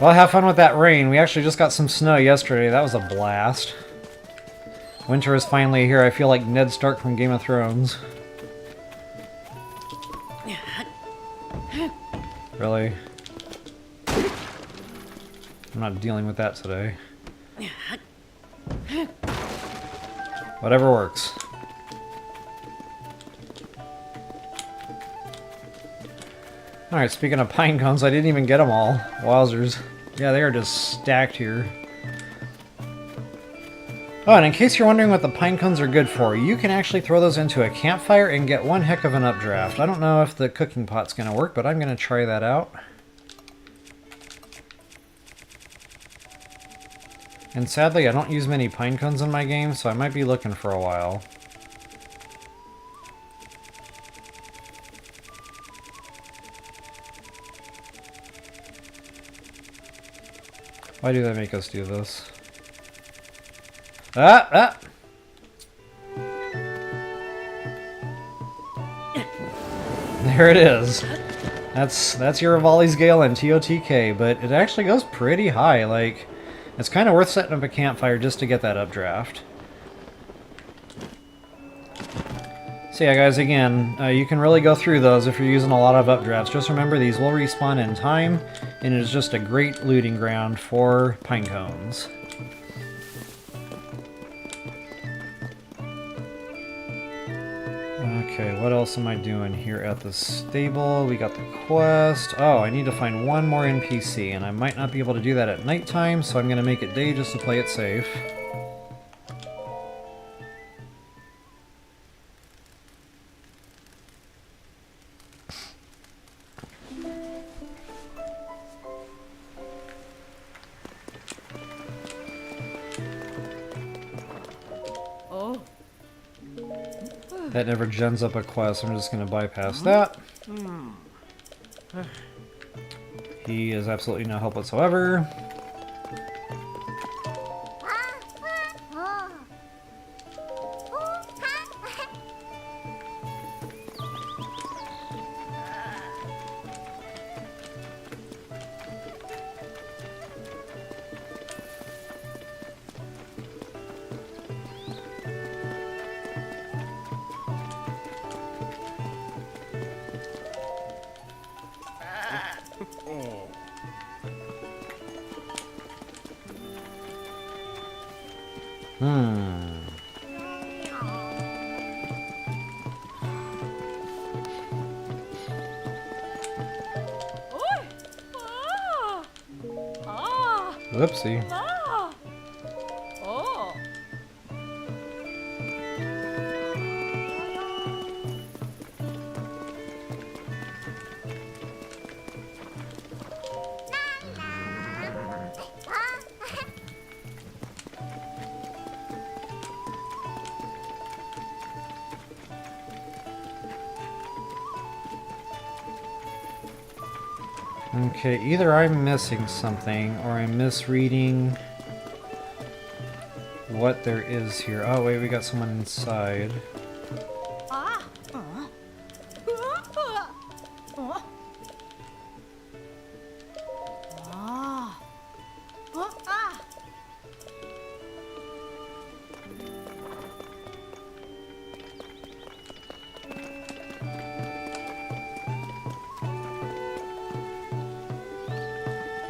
Well, have fun with that rain. We actually just got some snow yesterday. That was a blast. Winter is finally here. I feel like Ned Stark from Game of Thrones. Really? I'm not dealing with that today. Whatever works. Alright, speaking of pine cones, I didn't even get them all. Wowzers. Yeah, they are just stacked here. Oh, and in case you're wondering what the pine cones are good for, you can actually throw those into a campfire and get one heck of an updraft. I don't know if the cooking pot's going to work, but I'm going to try that out. And sadly, I don't use many pine cones in my game, so I might be looking for a while. Why do they make us do this? Ah! Ah! There it is. That's your Rivali's Gale and TotK, but it actually goes pretty high. Like, it's kind of worth setting up a campfire just to get that updraft. So yeah, guys, again, you can really go through those if you're using a lot of updrafts. Just remember, these will respawn in time, and it is just a great looting ground for pine cones. Okay, what else am I doing here at the stable? We got the quest. Oh, I need to find one more NPC, and I might not be able to do that at nighttime, so I'm going to make it day just to play it safe. That never gens up a quest, I'm just going to bypass that. He is absolutely no help whatsoever. Whoopsie. Okay, either I'm missing something or I'm misreading what there is here. Oh wait, we got someone inside.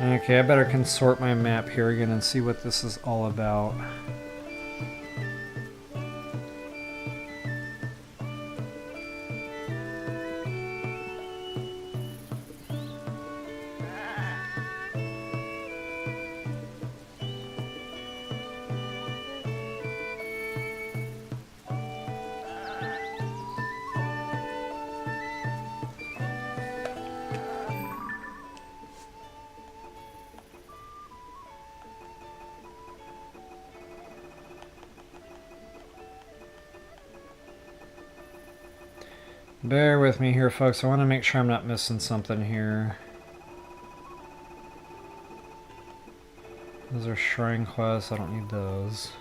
Okay, I better consort my map here again and see what this is all about. Bear with me here, folks. I want to make sure I'm not missing something here. Those are shrine quests. I don't need those.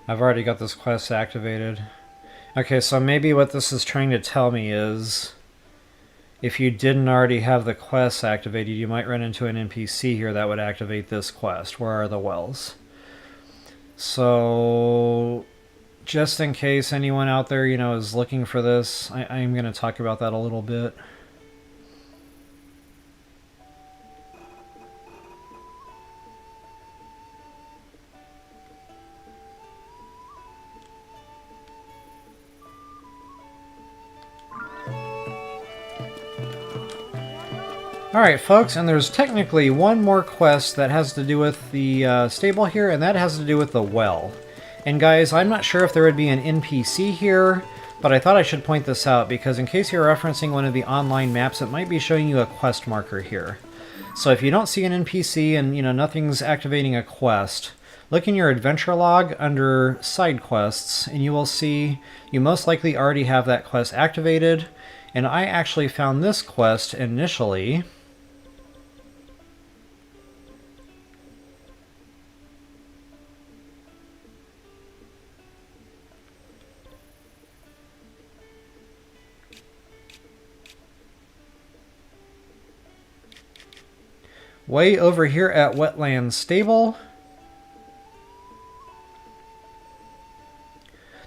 I've already got this quest activated. Okay, so maybe what this is trying to tell me is if you didn't already have the quest activated, you might run into an NPC here that would activate this quest. Where are the wells? So just in case anyone out there, you know, is looking for this, I'm going to talk about that a little bit. Alright folks, and there's technically one more quest that has to do with the stable here, and that has to do with the well. And guys, I'm not sure if there would be an NPC here, but I thought I should point this out, because in case you're referencing one of the online maps, it might be showing you a quest marker here. So if you don't see an NPC and, you know, nothing's activating a quest, look in your adventure log under side quests, and you will see you most likely already have that quest activated. And I actually found this quest initially way over here at Wetland Stable.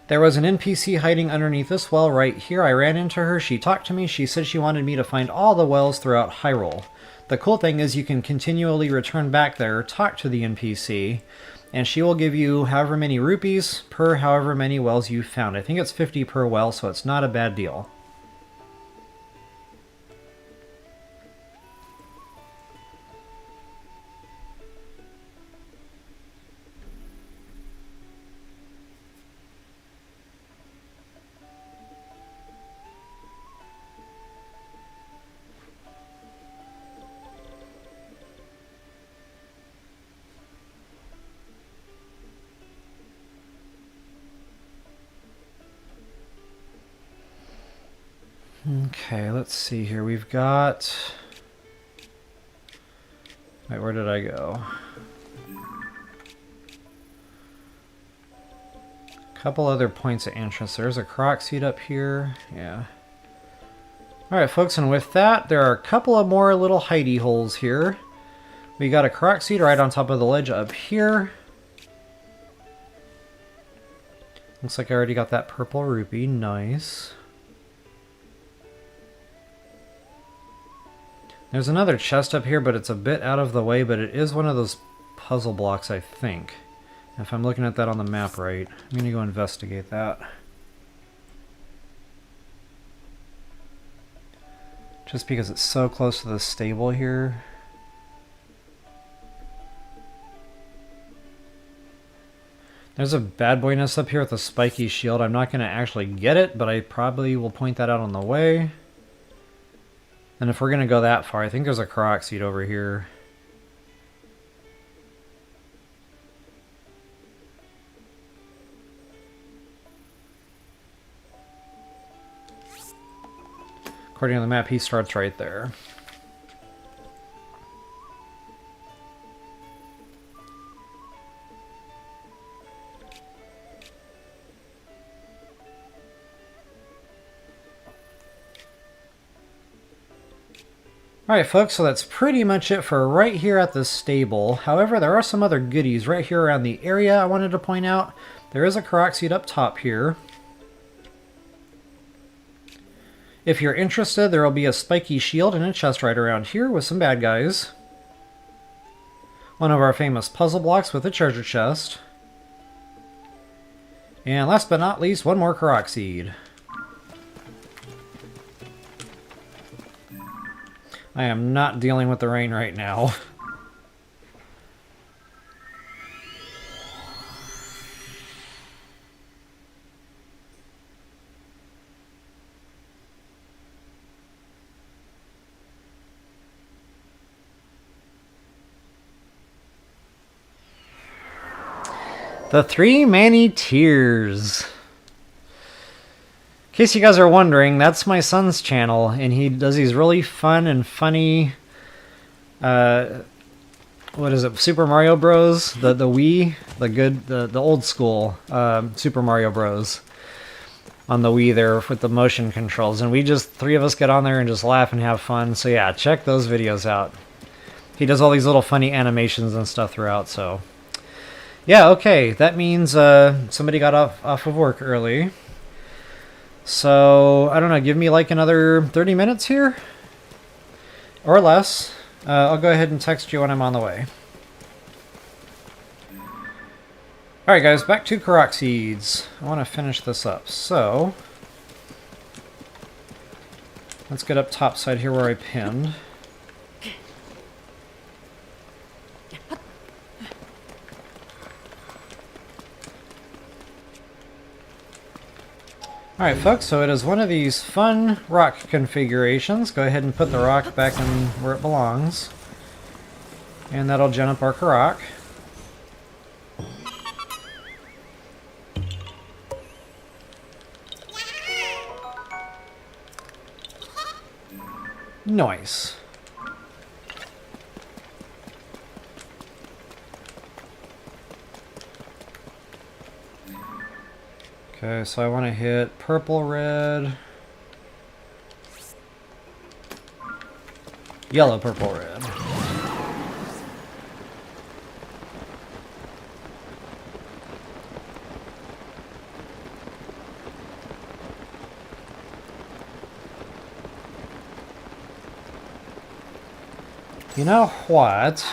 There was an NPC hiding underneath this well right here. I ran into her. She talked to me. She said she wanted me to find all the wells throughout Hyrule. The cool thing is you can continually return back there, talk to the NPC, and she will give you however many rupees per however many wells you found. I think it's 50 per well, so it's not a bad deal. Okay, let's see here. We've got... Wait, where did I go? A couple other points of interest. There's a Korok seed up here. Yeah. Alright, folks, and with that, there are a couple of more little hidey holes here. We got a Korok seed right on top of the ledge up here. Looks like I already got that purple rupee. Nice. There's another chest up here, but it's a bit out of the way, but it is one of those puzzle blocks, I think. If I'm looking at that on the map right. I'm going to go investigate that. Just because it's so close to the stable here. There's a bad boy nest up here with a spiky shield. I'm not going to actually get it, but I probably will point that out on the way. And if we're going to go that far, I think there's a Korok seed over here. According to the map, he starts right there. Alright folks, so that's pretty much it for right here at the stable. However, there are some other goodies right here around the area I wanted to point out. There is a Korok seed up top here. If you're interested, there will be a spiky shield and a chest right around here with some bad guys. One of our famous puzzle blocks with a treasure chest. And last but not least, one more Korok seed. I am not dealing with the rain right now. The Three Many Tears. In case you guys are wondering, that's my son's channel, and he does these really fun and funny, what is it, Super Mario Bros? The Wii, the old school Super Mario Bros. On the Wii there with the motion controls, and we just, three of us get on there and just laugh and have fun, so yeah, check those videos out. He does all these little funny animations and stuff throughout, so... Yeah, okay, that means somebody got off of work early. So, I don't know, give me like another 30 minutes here? Or less. I'll go ahead and text you when I'm on the way. Alright guys, back to Korok seeds. I want to finish this up, so... let's get up top side here where I pinned. Alright folks, so it is one of these fun rock configurations. Go ahead and put the rock back in where it belongs. And that'll gen up our Korok. Nice. Okay, so I want to hit purple, red, yellow, purple, red. You know what?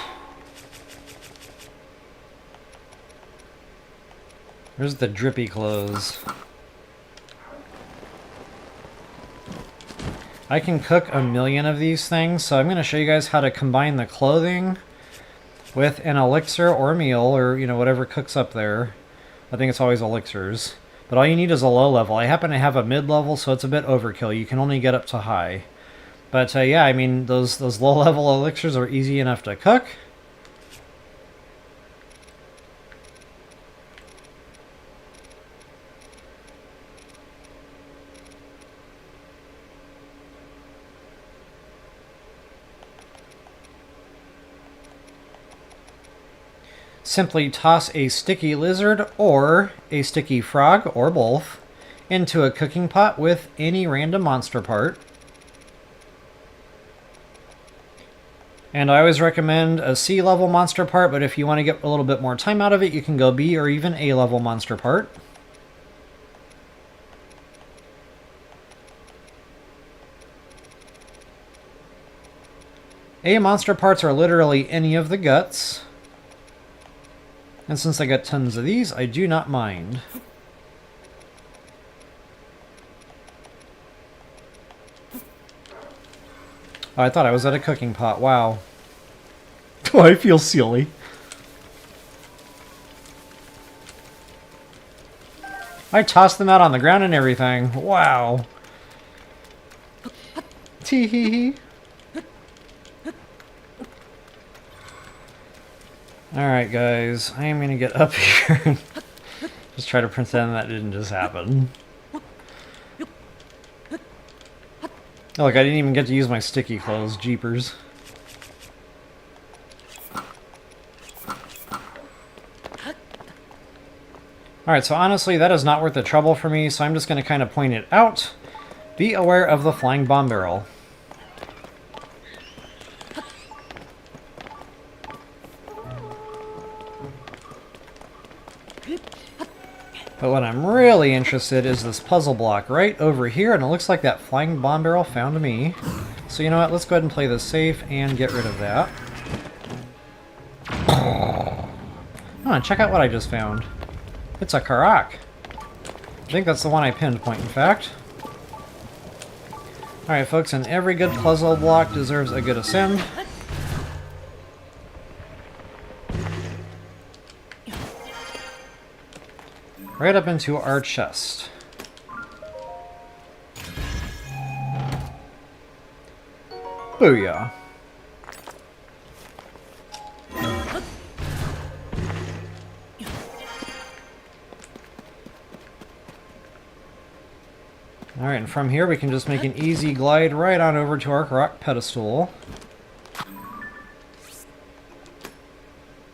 Where's the drippy clothes? I can cook a million of these things, so I'm going to show you guys how to combine the clothing with an elixir or a meal, or, you know, whatever cooks up there. I think it's always elixirs. But all you need is a low level. I happen to have a mid-level, so it's a bit overkill. You can only get up to high. But yeah, I mean, those low-level elixirs are easy enough to cook. Simply toss a sticky lizard or a sticky frog, or both, into a cooking pot with any random monster part. And I always recommend a C level monster part, but if you want to get a little bit more time out of it, you can go B or even A level monster part. A monster parts are literally any of the guts. And since I got tons of these, I do not mind. Oh, I thought I was at a cooking pot. Wow. Oh, I feel silly. I tossed them out on the ground and everything. Wow. Tee hee hee. Alright guys, I am going to get up here and just try to pretend that didn't just happen. Oh, look, I didn't even get to use my sticky clothes, jeepers. Alright, so honestly that is not worth the trouble for me, so I'm just going to kind of point it out. Be aware of the flying bomb barrel. But what I'm really interested is this puzzle block right over here, and it looks like that flying bomb barrel found me. So you know what, let's go ahead and play this safe and get rid of that. Come on, check out what I just found. It's a Korok. I think that's the one I pinned, point in fact. Alright folks, and every good puzzle block deserves a good ascend. Right up into our chest. Booyah. Alright, and from here we can just make an easy glide right on over to our Korok pedestal.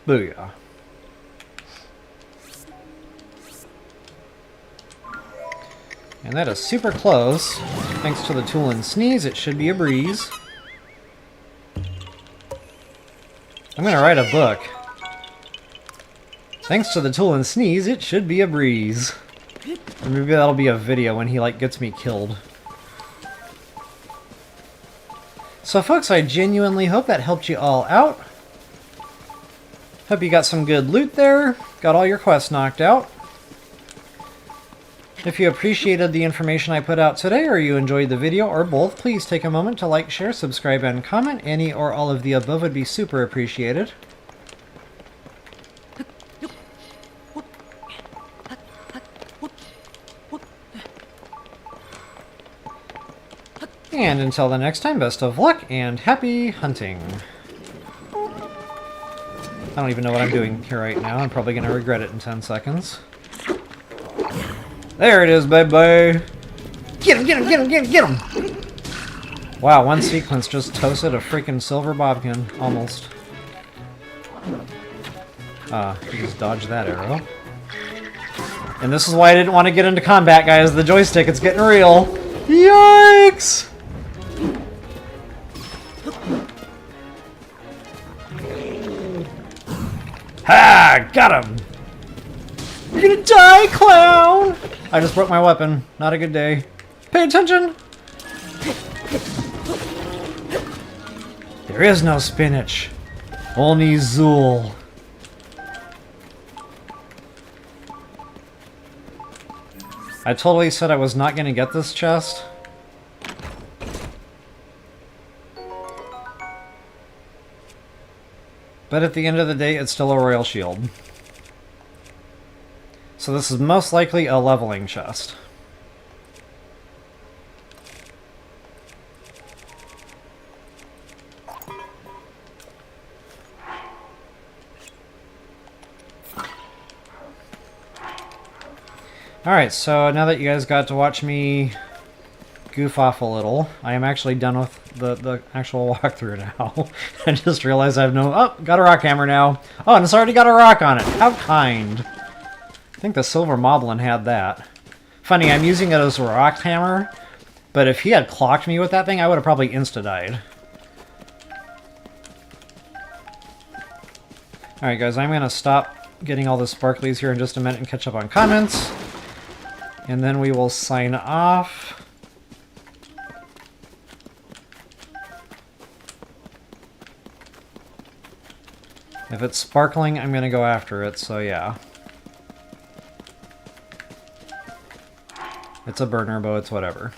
Booyah. And that is super close. Thanks to the tool and sneeze, it should be a breeze. I'm gonna write a book. Thanks to the tool and sneeze, it should be a breeze. Or maybe that'll be a video when he, like, gets me killed. So folks, I genuinely hope that helped you all out. Hope you got some good loot there. Got all your quests knocked out. If you appreciated the information I put out today, or you enjoyed the video, or both, please take a moment to like, share, subscribe, and comment. Any or all of the above would be super appreciated. And until the next time, best of luck and happy hunting. I don't even know what I'm doing here right now. I'm probably going to regret it in 10 seconds. There it is, baby! Get him, get him, get him, get him, get him! Wow, one sequence just toasted a freaking silver bobkin. Almost. You just dodged that arrow. And this is why I didn't want to get into combat, guys. The joystick, it's getting real. Yikes! Ha! Got him! You're gonna die, clown! I just broke my weapon. Not a good day. Pay attention! There is no spinach. Only Zool. I totally said I was not gonna get this chest. But at the end of the day, it's still a royal shield. So this is most likely a leveling chest. Alright, so now that you guys got to watch me goof off a little, I am actually done with the actual walkthrough now. I just realized I have no... Oh, got a rock hammer now. Oh, and it's already got a rock on it. How kind. I think the silver moblin had that. Funny, I'm using it as a rock hammer, but if he had clocked me with that thing, I would have probably insta-died. Alright guys, I'm going to stop getting all the sparklies here in just a minute and catch up on comments. And then we will sign off. If it's sparkling, I'm going to go after it, so yeah. It's a burner bow, it's whatever.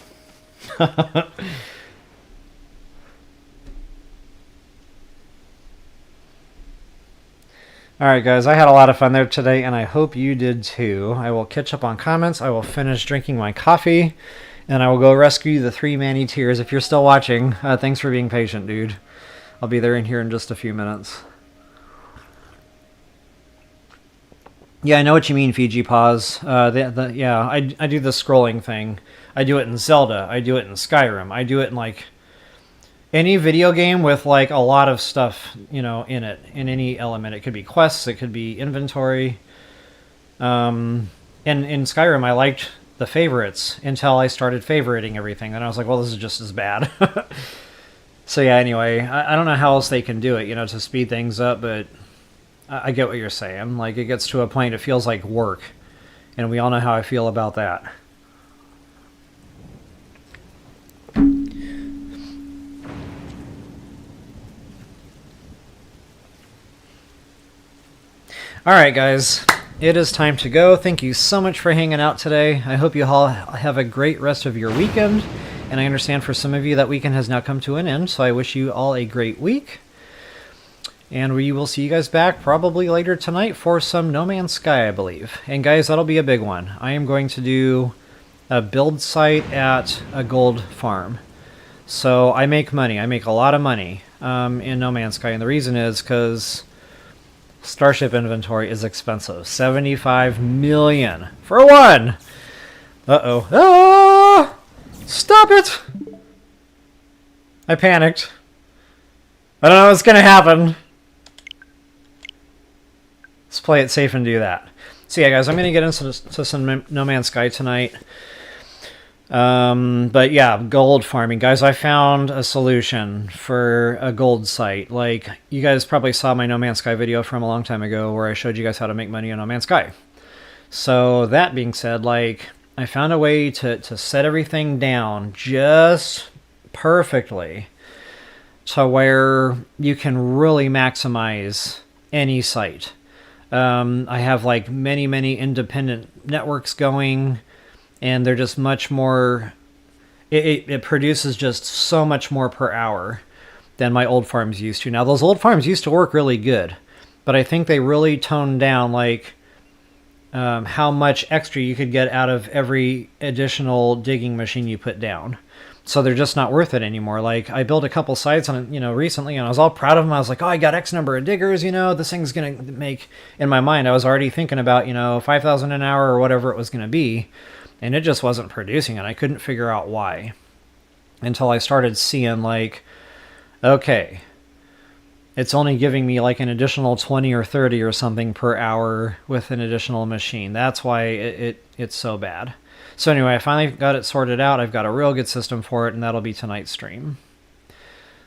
Alright guys, I had a lot of fun there today, and I hope you did too. I will catch up on comments, I will finish drinking my coffee, and I will go rescue the 3 Manny-Tears. If you're still watching, thanks for being patient, dude. I'll be there in here in just a few minutes. Yeah, I know what you mean, Fiji Paws. Yeah, I do the scrolling thing. I do it in Zelda. I do it in Skyrim. I do it in, like, any video game with, like, a lot of stuff, you know, in it. In any element. It could be quests. It could be inventory. And in Skyrim, I liked the favorites until I started favoriting everything. Then I was like, well, this is just as bad. So, yeah, anyway, I don't know how else they can do it, you know, to speed things up, but... I get what you're saying. Like, it gets to a point, it feels like work. And we all know how I feel about that. Alright guys, it is time to go. Thank you so much for hanging out today. I hope you all have a great rest of your weekend. And I understand for some of you that weekend has now come to an end, so I wish you all a great week. And we will see you guys back probably later tonight for some No Man's Sky, I believe. And guys, that'll be a big one. I am going to do a build site at a gold farm. So I make money. I make a lot of money in No Man's Sky. And the reason is because Starship inventory is expensive. 75 million for one! Uh-oh. Ah! Stop it! I panicked. I don't know what's gonna happen. Let's play it safe and do that. So yeah, guys, I'm gonna get into some No Man's Sky tonight. But yeah, gold farming. Guys, I found a solution for a gold site. Like, you guys probably saw my No Man's Sky video from a long time ago where I showed you guys how to make money on No Man's Sky. So that being said, like, I found a way to set everything down just perfectly to where you can really maximize any site. I have like many independent networks going, and they're just much more, it produces just so much more per hour than my old farms used to. Now, those old farms used to work really good, but I think they really toned down like how much extra you could get out of every additional digging machine you put down. So they're just not worth it anymore. Like, I built a couple sites on, recently, and I was all proud of them. I was like, oh, I got X number of diggers, this thing's going to make, in my mind, I was already thinking about, 5,000 an hour or whatever it was going to be. And it just wasn't producing, and I couldn't figure out why. Until I started seeing, like, okay, it's only giving me like an additional 20 or 30 or something per hour with an additional machine. That's why it's so bad. So anyway, I finally got it sorted out. I've got a real good system for it, and that'll be tonight's stream.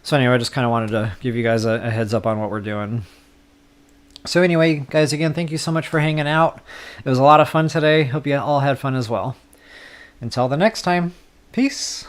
So anyway, I just kind of wanted to give you guys a heads up on what we're doing. So anyway, guys, again, thank you so much for hanging out. It was a lot of fun today. Hope you all had fun as well. Until the next time, peace.